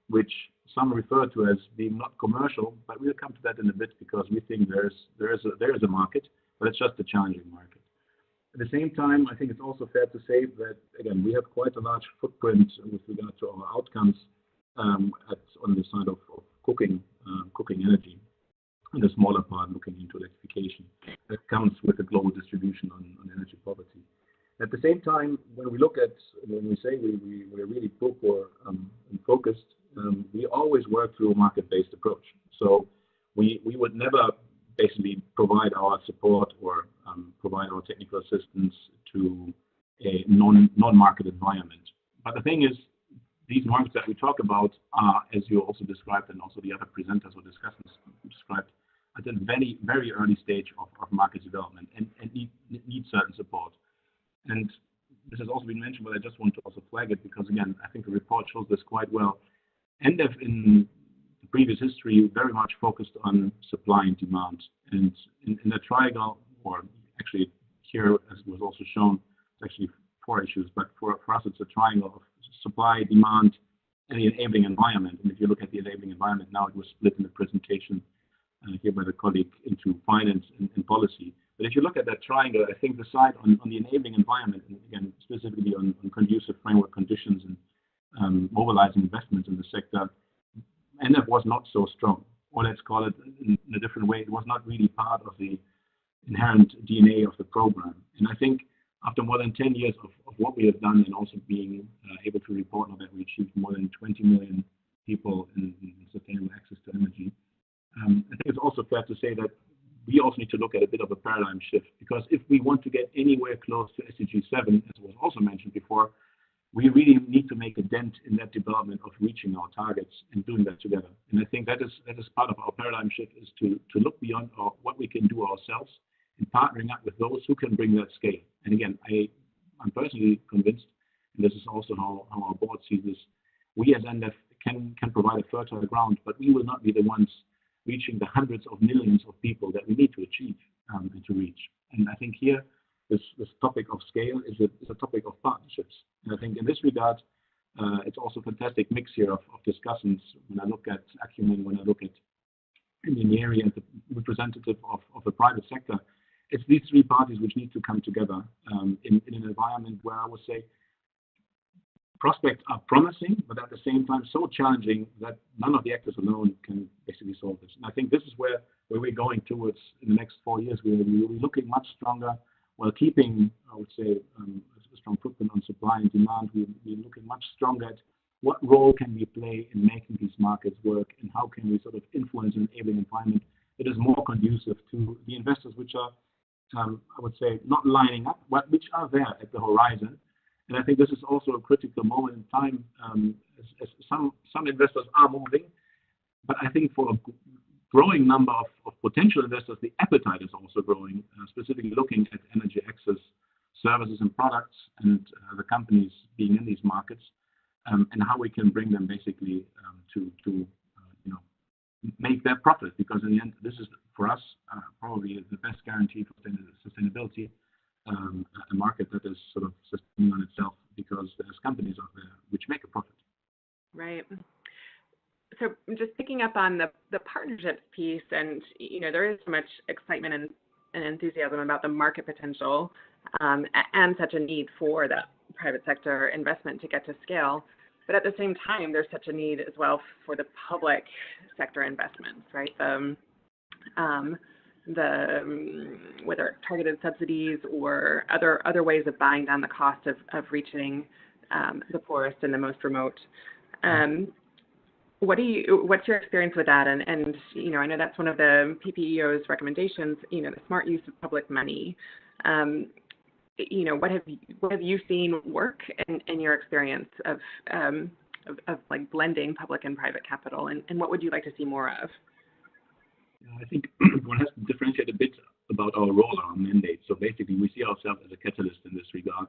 which some refer to as being not commercial, but we'll come to that in a bit, because we think there is a market, but it's just a challenging market. At the same time, I think it's also fair to say that, again, we have quite a large footprint with regard to our outcomes on the side of cooking energy, and a smaller part looking into electrification. That comes with a global distribution on energy poverty. At the same time, when we say we're really pro-poor and focused, we always work through a market-based approach. So we would never basically provide our support or provide our technical assistance to a non-market environment. But the thing is, these markets that we talk about are, as you also described, and also the other presenters or discussants described, at a very, very early stage of market development and need certain support. And this has also been mentioned, but I just want to also flag it because, again, I think the report shows this quite well. EnDev in the previous history very much focused on supply and demand. And in the triangle, or actually here, as was also shown, it's actually 4 issues, but for us it's a triangle of supply, demand, and the enabling environment. And if you look at the enabling environment now, it was split in the presentation here by the colleague into finance and policy. But if you look at that triangle, I think the side on the enabling environment, and again, specifically on conducive framework conditions and mobilizing investments in the sector, EnDev was not so strong. Or let's call it in a different way, it was not really part of the inherent DNA of the program. And I think after more than 10 years of what we have done and also being able to report now that we achieved more than 20 million people in sustainable access to energy, I think it's also fair to say that we also need to look at a bit of a paradigm shift, because if we want to get anywhere close to SDG 7, as was also mentioned before, we really need to make a dent in that development of reaching our targets and doing that together. And I think that is part of our paradigm shift, is to look beyond what we can do ourselves and partnering up with those who can bring that scale. And again, I'm personally convinced, and this is also how our board sees this, we as EnDev can provide a fertile ground, but we will not be the ones reaching the hundreds of millions of people that we need to achieve and to reach. And I think here, this topic of scale is a topic of partnerships. And I think in this regard, it's also a fantastic mix here of discussants. When I look at Acumen, when I look at Inyenyeri as the representative of the private sector, it's these 3 parties which need to come together in an environment where I would say prospects are promising, but at the same time so challenging that none of the actors alone can basically solve this. And I think this is where we're going towards in the next 4 years. We're looking much stronger while keeping, I would say, a strong footprint on supply and demand. We're looking much stronger at what role can we play in making these markets work, and how can we sort of influence an enabling environment that is more conducive to the investors, which are, I would say, not lining up, but which are there at the horizon. And I think this is also a critical moment in time, as some investors are moving, but I think for a growing number of potential investors, the appetite is also growing, specifically looking at energy access services and products and the companies being in these markets, and how we can bring them basically to make their profit, because in the end, this is for us probably the best guarantee for sustainability. A market that is sort of sustaining on itself, because there's companies out there which make a profit. Right. So just picking up on the partnerships piece, and there is so much excitement and enthusiasm about the market potential and such a need for that private sector investment to get to scale. But at the same time, there's such a need as well for the public sector investments, right? Whether targeted subsidies or other ways of buying down the cost of reaching the poorest and the most remote. What's your experience with that? And I know that's one of the PPEO's recommendations. The smart use of public money. What have you seen work in your experience of like blending public and private capital, and what would you like to see more of? I think one has to differentiate a bit about our role, our mandate. So basically, we see ourselves as a catalyst in this regard.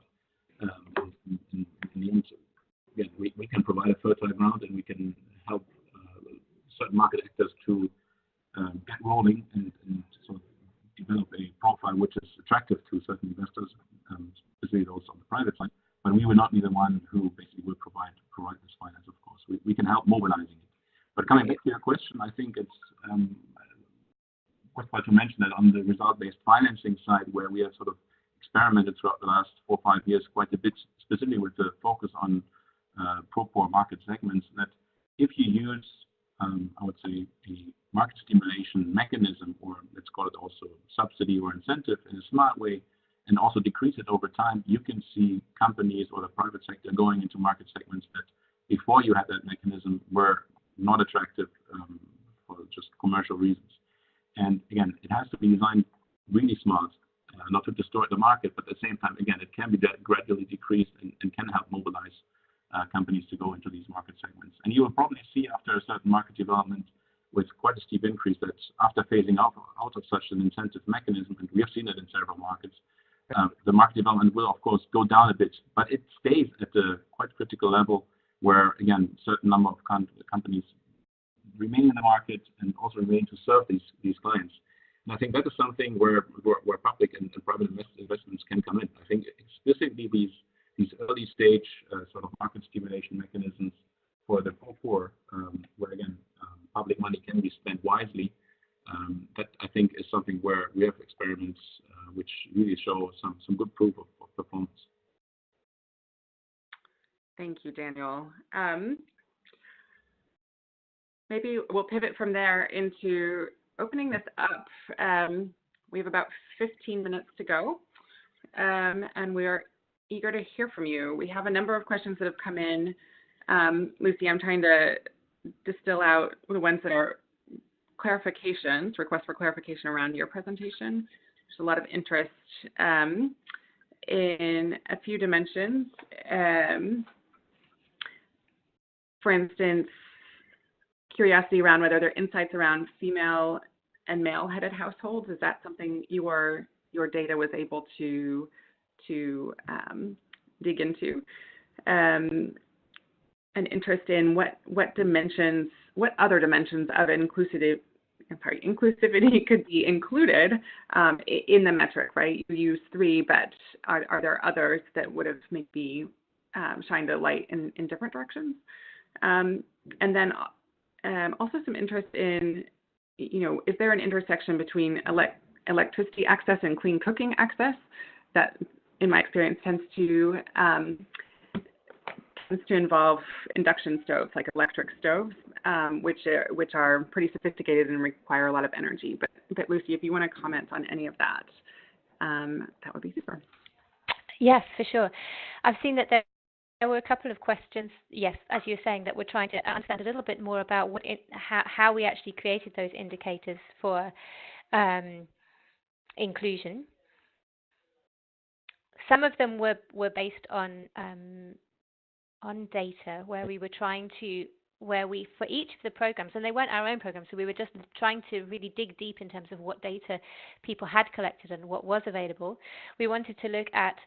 In the end, again, we can provide a fertile ground, and we can help certain market actors to get rolling and sort of develop a profile which is attractive to certain investors, especially those on the private side. But we will not be the one who basically will provide this finance, of course. We can help mobilizing it. But coming back to your question, I think it's worthwhile to mention that on the result-based financing side, where we have sort of experimented throughout the last 4 or 5 years quite a bit, specifically with the focus on pro-poor market segments, that if you use, I would say, a market stimulation mechanism, or let's call it also subsidy or incentive, in a smart way, and also decrease it over time, you can see companies or the private sector going into market segments that before you had that mechanism were not attractive for just commercial reasons. And again, it has to be designed really smart, not to distort the market, but at the same time, again, it can be gradually decreased and can help mobilize development with quite a steep increase that after phasing out of such an incentive mechanism, and we have seen it in several markets, the market development will, of course, go down a bit, but it stays at a quite critical level where, again, a certain number of companies remain in the market and also remain to serve these clients. And I think that is something where public and private investments can come in. I think explicitly these early stage sort of market stimulation mechanisms for the poor, where again public money can be spent wisely. That I think is something where we have experiments which really show some good proof of performance. Thank you, Daniel. Maybe we'll pivot from there into opening this up. We have about 15 minutes to go, and we are eager to hear from you. We have a number of questions that have come in. Lucy, I'm trying to distill out the ones that are clarifications, requests for clarification around your presentation. There's a lot of interest in a few dimensions. For instance, curiosity around whether there are insights around female and male-headed households. Is that something your data was able to dig into? An interest in what other dimensions of inclusivity could be included in the metric, right? You use 3, but are there others that would have maybe shined a light in different directions? And then also some interest in, is there an intersection between electricity access and clean cooking access that, in my experience, tends to involve induction stoves, like electric stoves, which are pretty sophisticated and require a lot of energy. But Lucy, if you want to comment on any of that, that would be super. Yes, for sure. I've seen that there were a couple of questions, yes, as you were saying, that we're trying to understand a little bit more about how we actually created those indicators for inclusion. Some of them were based on data where we were trying to, for each of the programs, and they weren't our own programs, so we were just trying to really dig deep in terms of what data people had collected and what was available. We wanted to look at,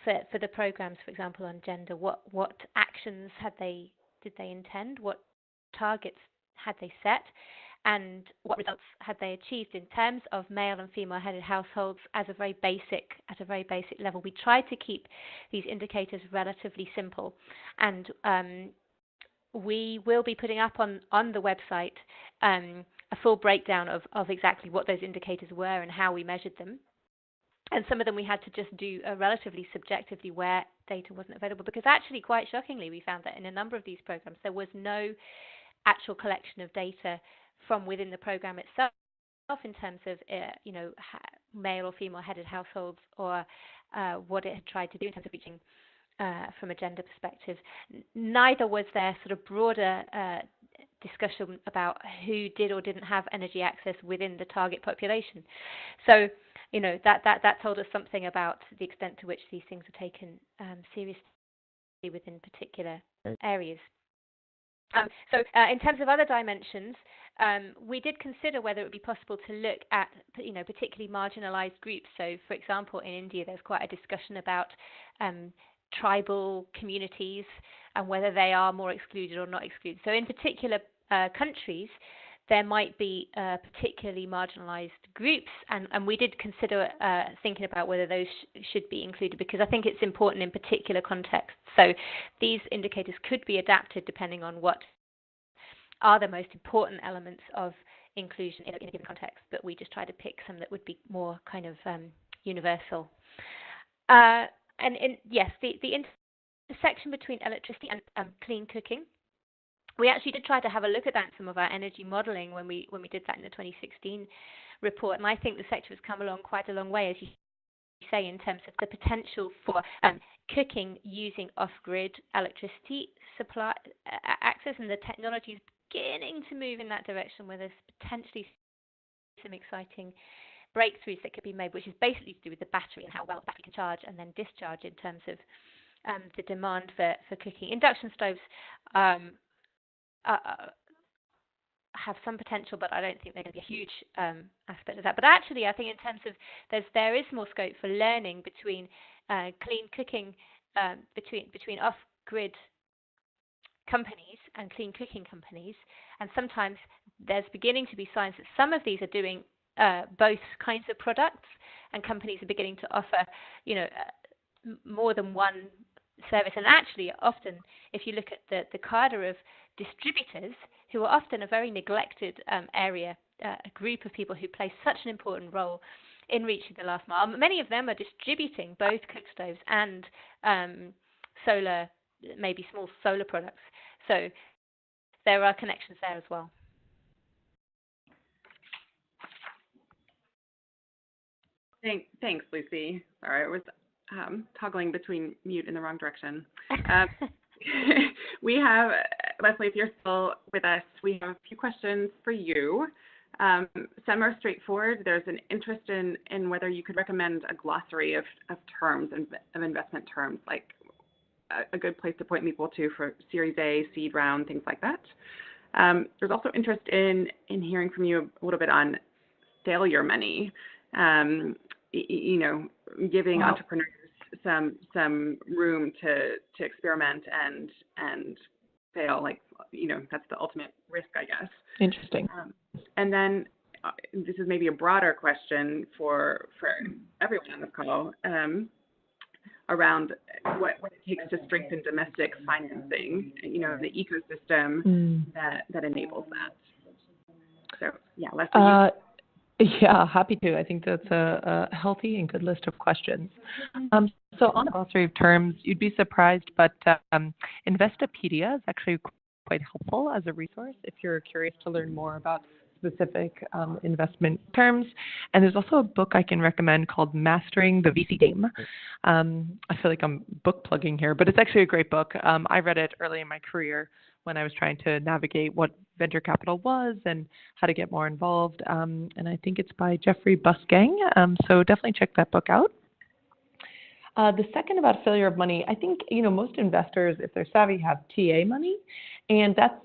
for the programs, for example, on gender, what actions did they intend, what targets had they set, and what results had they achieved in terms of male and female-headed households at a very basic level. We tried to keep these indicators relatively simple, and we will be putting up on the website a full breakdown of exactly what those indicators were and how we measured them. And some of them we had to just do relatively subjectively where data wasn't available, because actually, quite shockingly, we found that in a number of these programs there was no actual collection of data from within the program itself in terms of male or female-headed households, or what it had tried to do in terms of reaching from a gender perspective. Neither was there sort of broader discussion about who did or didn't have energy access within the target population. So, that told us something about the extent to which these things are taken seriously within particular areas. So in terms of other dimensions, we did consider whether it would be possible to look at, particularly marginalized groups. So, for example, in India, there's quite a discussion about tribal communities and whether they are more excluded or not excluded. So in particular countries, there might be particularly marginalized groups, and we did consider thinking about whether those should be included, because I think it's important in particular contexts. So these indicators could be adapted depending on what are the most important elements of inclusion in a given context, but we just try to pick some that would be more kind of universal. Yes, the intersection between electricity and clean cooking, we actually did try to have a look at that in some of our energy modeling when we did that in the 2016 report, and I think the sector has come along quite a long way, as you say, in terms of the potential for cooking using off-grid electricity supply access, and the technology is beginning to move in that direction, where there's potentially some exciting breakthroughs that could be made, which is basically to do with the battery and how well the battery can charge and then discharge in terms of the demand for cooking. Induction stoves have some potential, but I don't think they're going to be a huge aspect of that. But actually, I think in terms of there is more scope for learning between clean cooking, between off-grid companies and clean cooking companies, and sometimes there's beginning to be signs that some of these are doing both kinds of products, and companies are beginning to offer, more than one service. And actually, often, if you look at the cadre of distributors, who are often a very neglected area, a group of people who play such an important role in reaching the last mile, many of them are distributing both cook stoves and solar, maybe small solar products. So there are connections there as well. Thanks, Lucy. Sorry, I was toggling between mute in the wrong direction. We have, Leslie, if you're still with us, we have a few questions for you. Some are straightforward. There's an interest in whether you could recommend a glossary of terms and of investment terms, like a good place to point people to for Series A, seed round, things like that. There's also interest in hearing from you a little bit on failure money, giving entrepreneurs some room to experiment and fail, that's the ultimate risk, I guess. Interesting. And then this is maybe a broader question for everyone on this call, around what it takes to strengthen domestic financing, the ecosystem that enables that. So, yeah, Leslie. Yeah, happy to. I think that's a healthy and good list of questions. So on the glossary of terms, you'd be surprised, but Investopedia is actually quite helpful as a resource if you're curious to learn more about specific investment terms. And there's also a book I can recommend called Mastering the VC Game. I feel like I'm book plugging here, but it's actually a great book. I read it early in my career when I was trying to navigate what venture capital was and how to get more involved. And I think it's by Jeffrey Busche. So definitely check that book out. The second about failure of money, I think, most investors, if they're savvy, have TA money. And that's,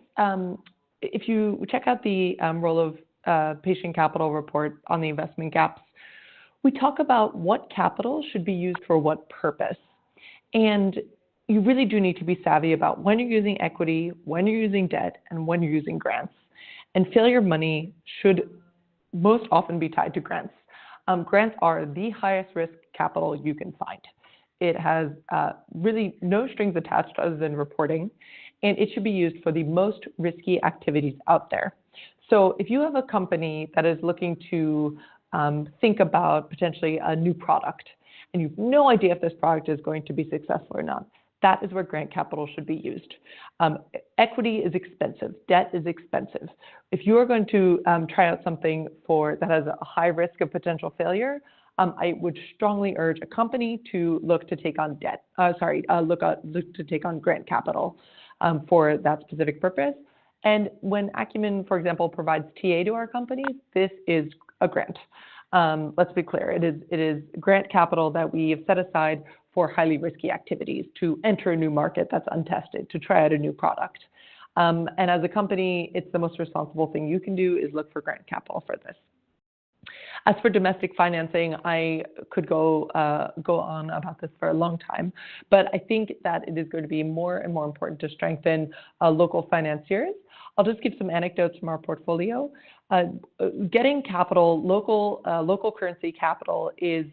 if you check out the role of patient capital report on the investment gaps, we talk about what capital should be used for what purpose. And you really do need to be savvy about when you're using equity, when you're using debt, and when you're using grants. And failure money should most often be tied to grants. Grants are the highest risk capital you can find. It has really no strings attached other than reporting, and it should be used for the most risky activities out there. So if you have a company that is looking to think about potentially a new product, and you have no idea if this product is going to be successful or not, that is where grant capital should be used. Equity is expensive. Debt is expensive. If you are going to try out something that has a high risk of potential failure, I would strongly urge a company to look to take on look to take on grant capital for that specific purpose. And when Acumen, for example, provides TA to our companies, this is a grant. Let's be clear. It is grant capital that we have set aside for highly risky activities, to enter a new market that's untested, to try out a new product. And as a company, it's the most responsible thing you can do is look for grant capital for this. As for domestic financing, I could go on about this for a long time, but I think that it is going to be more and more important to strengthen local financiers. I'll just give some anecdotes from our portfolio. Getting capital, local currency capital is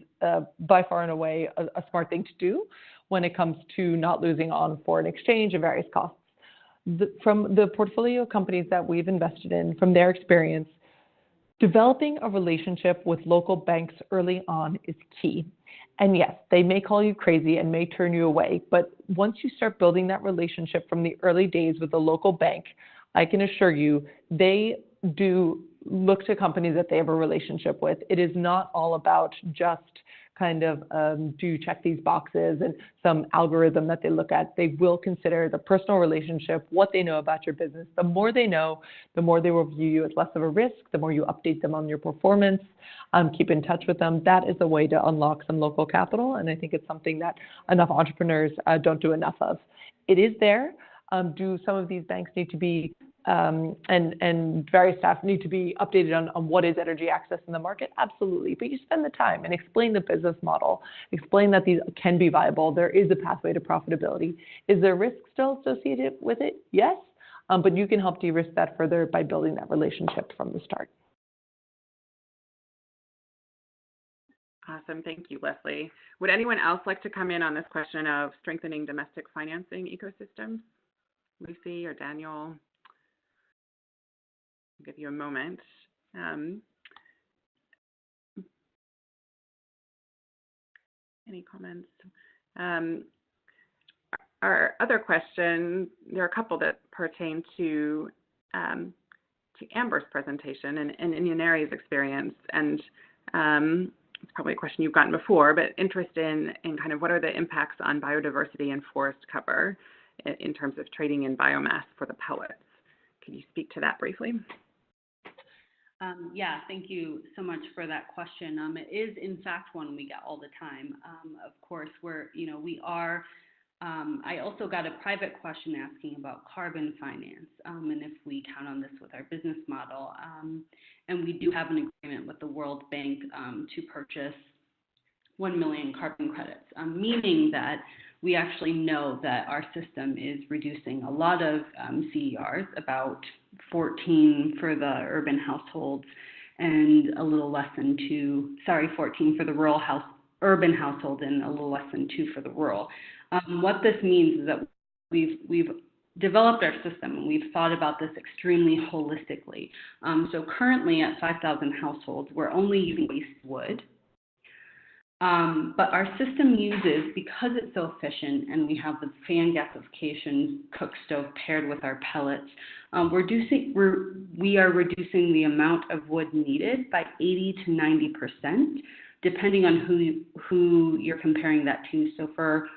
by far and away a smart thing to do when it comes to not losing on foreign exchange and various costs. From the portfolio companies that we've invested in, from their experience, developing a relationship with local banks early on is key. And yes, they may call you crazy and may turn you away, but once you start building that relationship from the early days with a local bank, I can assure you they do look to companies that they have a relationship with. It is not all about just kind of do you check these boxes and some algorithm that they look at. They will consider the personal relationship, what they know about your business. The more they know, the more they will view you as less of a risk, the more you update them on your performance, keep in touch with them. That is a way to unlock some local capital, and I think it's something that enough entrepreneurs don't do enough of. It is there. Do some of these banks need to be and various staff need to be updated on what is energy access in the market? Absolutely. But you spend the time and explain the business model, explain that these can be viable. There is a pathway to profitability. Is there risk still associated with it? Yes. But you can help de-risk that further by building that relationship from the start. Awesome. Thank you, Leslie. Would anyone else like to come in on this question of strengthening domestic financing ecosystems? Lucy or Daniel? I'll give you a moment. Any comments? Our other question, there are a couple that pertain to Amber's presentation and Inyenyeri's experience, and it's probably a question you've gotten before, but interest in kind of what are the impacts on biodiversity and forest cover in terms of trading in biomass for the pellets. Can you speak to that briefly? Yeah, thank you so much for that question. It is, in fact, one we get all the time. Of course, I also got a private question asking about carbon finance and if we count on this with our business model. And we do have an agreement with the World Bank to purchase 1 million carbon credits, meaning that we actually know that our system is reducing a lot of CERs, about 14 for the urban households and a little less than 14 for the urban household and a little less than 2 for the rural. What this means is that we've developed our system and we've thought about this extremely holistically. So currently at 5,000 households, we're only using waste wood. But our system uses, because it's so efficient and we have the fan gasification cook stove paired with our pellets, we are reducing the amount of wood needed by 80 to 90%, depending on who you're comparing that to. So for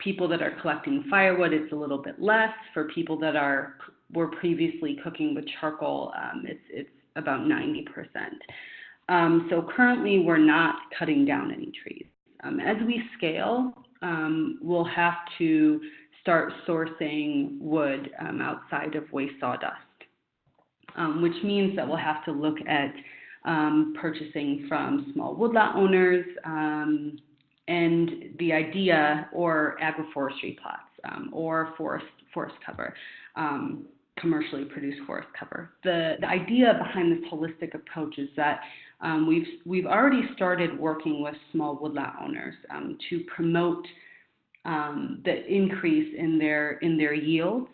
people that are collecting firewood, it's a little bit less. For people that were previously cooking with charcoal, it's about 90%. So currently, we're not cutting down any trees. As we scale, we'll have to start sourcing wood outside of waste sawdust, which means that we'll have to look at purchasing from small woodlot owners and the idea, or agroforestry plots, or forest cover, commercially produced forest cover. The idea behind this holistic approach is that we've already started working with small woodlot owners to promote the increase in their yields,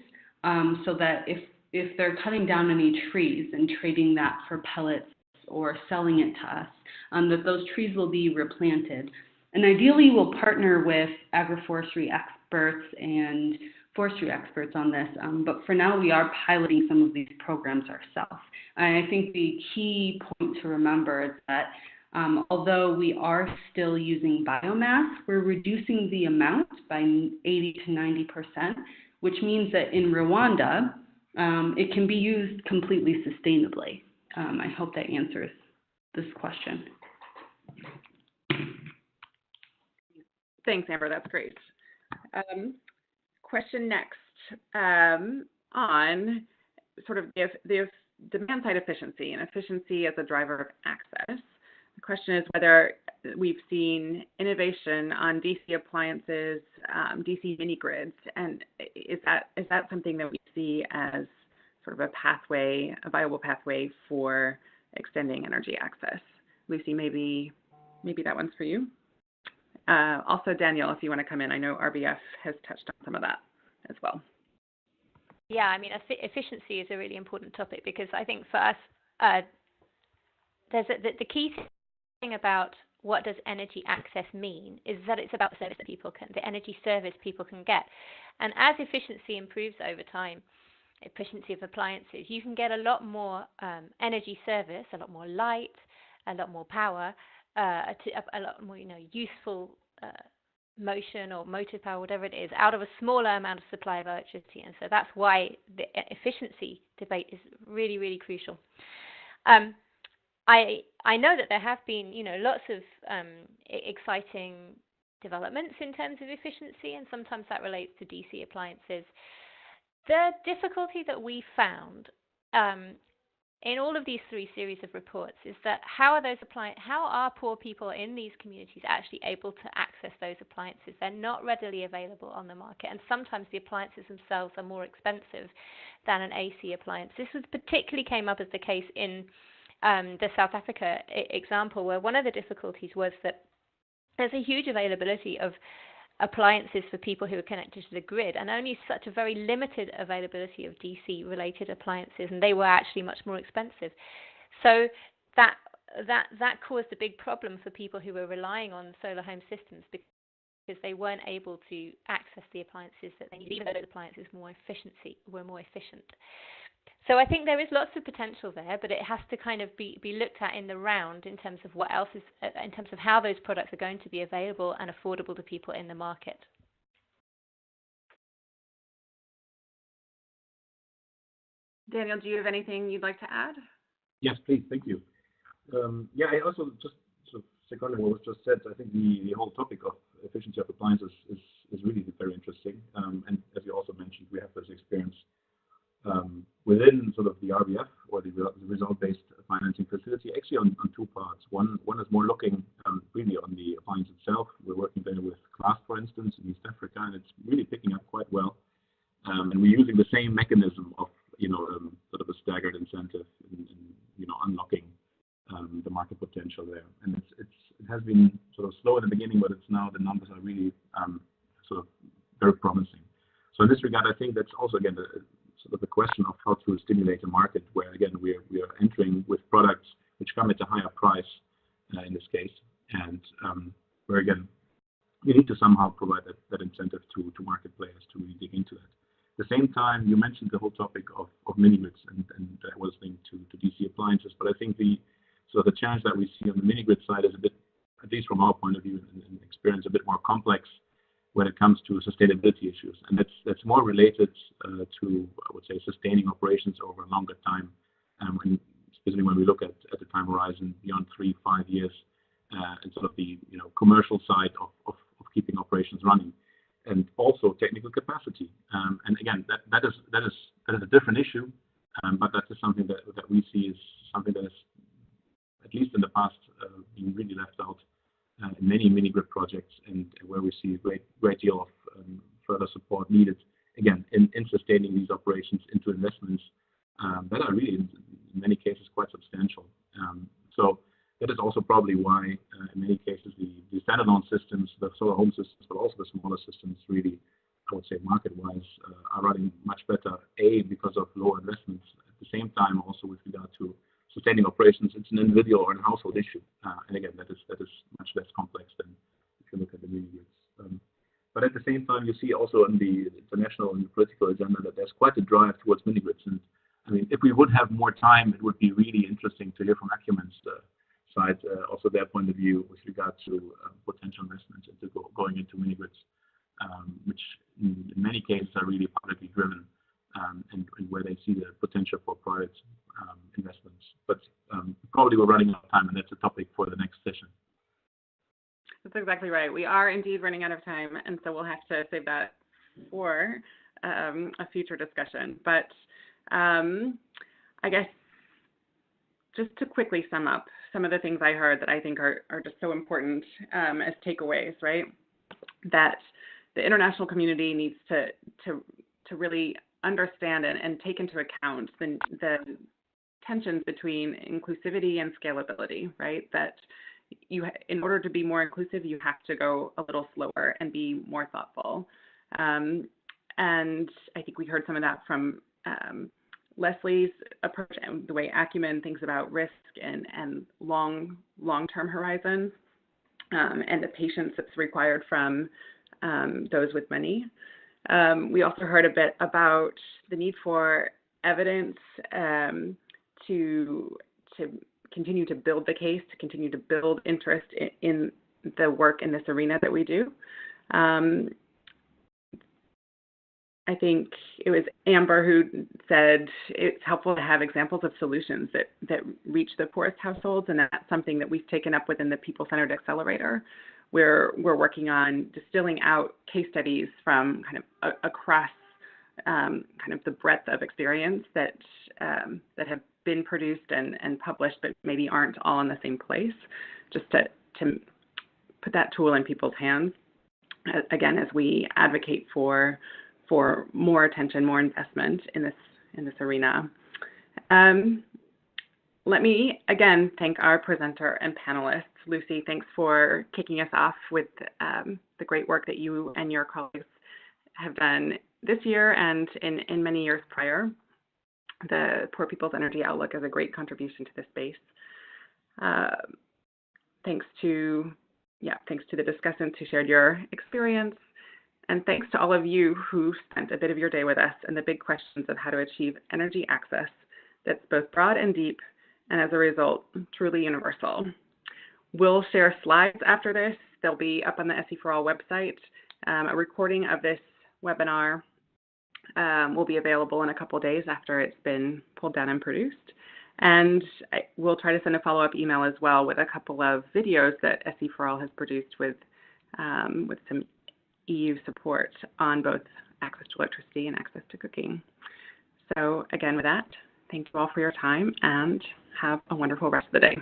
so that if they're cutting down any trees and trading that for pellets or selling it to us, that those trees will be replanted. And ideally, we'll partner with agroforestry experts and forestry experts on this, but for now we are piloting some of these programs ourselves. And I think the key point to remember is that although we are still using biomass, we're reducing the amount by 80 to 90%, which means that in Rwanda, it can be used completely sustainably. I hope that answers this question. Thanks, Amber. That's great. Question next on sort of the demand side efficiency and efficiency as a driver of access. The question is whether we've seen innovation on DC appliances, DC mini grids, and is that something that we see as sort of a pathway, a viable pathway for extending energy access? Lucy, maybe that one's for you. Also, Danielle, if you want to come in, I know RBF has touched on some of that as well. Yeah, I mean, efficiency is a really important topic because I think for us, the key thing about what does energy access mean is that it's about service that the energy service people can get. And as efficiency improves over time, efficiency of appliances, you can get a lot more energy service, a lot more light, a lot more power, a lot more, useful motion or motive power, whatever it is, out of a smaller amount of supply of electricity. And so that's why the efficiency debate is really, really crucial. I know that there have been, lots of exciting developments in terms of efficiency, and sometimes that relates to DC appliances. The difficulty that we found in all of these 3 series of reports is that how are poor people in these communities actually able to access those appliances? They're not readily available on the market, and sometimes the appliances themselves are more expensive than an AC appliance. This particularly came up as the case in the South Africa example, where one of the difficulties was that there's a huge availability of appliances for people who are connected to the grid, and only such a very limited availability of DC-related appliances, and they were actually much more expensive. So that caused a big problem for people who were relying on solar home systems, because they weren't able to access the appliances that they needed, even though those appliances were more efficient. So I think there is lots of potential there, but it has to kind of be looked at in the round in terms of what else is, in terms of how those products are going to be available and affordable to people in the market. Daniel, do you have anything you'd like to add? Yes, please. Thank you. Yeah, I also just sort of seconding what was just said. I think the whole topic of efficiency of appliances is really very interesting. And as you also mentioned, we have this experience within sort of the RBF, or the result-based financing facility, actually on 2 parts. One is more looking really on the appliance itself. We're working there with Class, for instance, in East Africa, and it's really picking up quite well. And we're using the same mechanism of sort of a staggered incentive in unlocking the market potential there. And it has been sort of slow in the beginning, but it's now the numbers are really sort of very promising. So in this regard, I think that's also again sort of the question of how to stimulate a market where, again, we are entering with products which come at a higher price in this case, and where, again, you need to somehow provide that incentive to market players to really dig into that. At the same time, you mentioned the whole topic of mini-grids, and that was linked to DC appliances, but I think the challenge that we see on the mini-grid side is a bit, at least from our point of view and experience, a bit more complex when it comes to sustainability issues, and that's more related to, I would say, sustaining operations over a longer time, especially when we look at the time horizon beyond 3-5 years, and sort of the commercial side of keeping operations running, and also technical capacity. And again, that is a different issue, but that is something that we see is something that is, at least in the past, being really left out in many mini-grid projects, and where we see a great deal of further support needed, again, in sustaining these operations into investments that are really, in many cases, quite substantial. So that is also probably why, in many cases, the standalone systems, the solar home systems, but also the smaller systems, really, I would say, market-wise, are running much better, because of lower investments. At the same time, also with regard to sustaining operations, it's an individual or a household issue, and again, that is much less complex than if you look at the mini-grids. But at the same time, you see also in the international and the political agenda that there's quite a drive towards mini-grids. And I mean, if we would have more time, it would be really interesting to hear from Acumen's side, also their point of view with regard to potential investments into going into mini-grids, which in many cases are really publicly driven, and where they see the potential for private investments. But probably we're running out of time, and that's a topic for the next session. That's exactly right. We are indeed running out of time, and so we'll have to save that for a future discussion. But I guess just to quickly sum up some of the things I heard that I think are just so important as takeaways, right? That the international community needs to really understand and take into account the tensions between inclusivity and scalability, right? That in order to be more inclusive, you have to go a little slower and be more thoughtful. And I think we heard some of that from Leslie's approach and the way Acumen thinks about risk and long-term horizons, and the patience that's required from those with money. We also heard a bit about the need for evidence to continue to build the case, to continue to build interest in the work in this arena that we do. I think it was Amber who said it's helpful to have examples of solutions that reach the poorest households, and that's something that we've taken up within the People-Centered Accelerator, where we're working on distilling out case studies from kind of across kind of the breadth of experience that have been produced and published, but maybe aren't all in the same place, just to put that tool in people's hands, again, as we advocate for more attention, more investment in this arena. Let me again thank our presenter and panelists. Lucy, thanks for kicking us off with the great work that you and your colleagues have done this year and in many years prior. The Poor People's Energy Outlook is a great contribution to this space. Thanks to the discussants who shared your experience, and thanks to all of you who spent a bit of your day with us and the big questions of how to achieve energy access that's both broad and deep, and as a result, truly universal. We'll share slides after this. They'll be up on the SEforALL website. A recording of this webinar will be available in a couple of days after it's been pulled down and produced. And we'll try to send a follow-up email as well with a couple of videos that SEforALL has produced with some EU support on both access to electricity and access to cooking. So again, with that, thank you all for your time and have a wonderful rest of the day.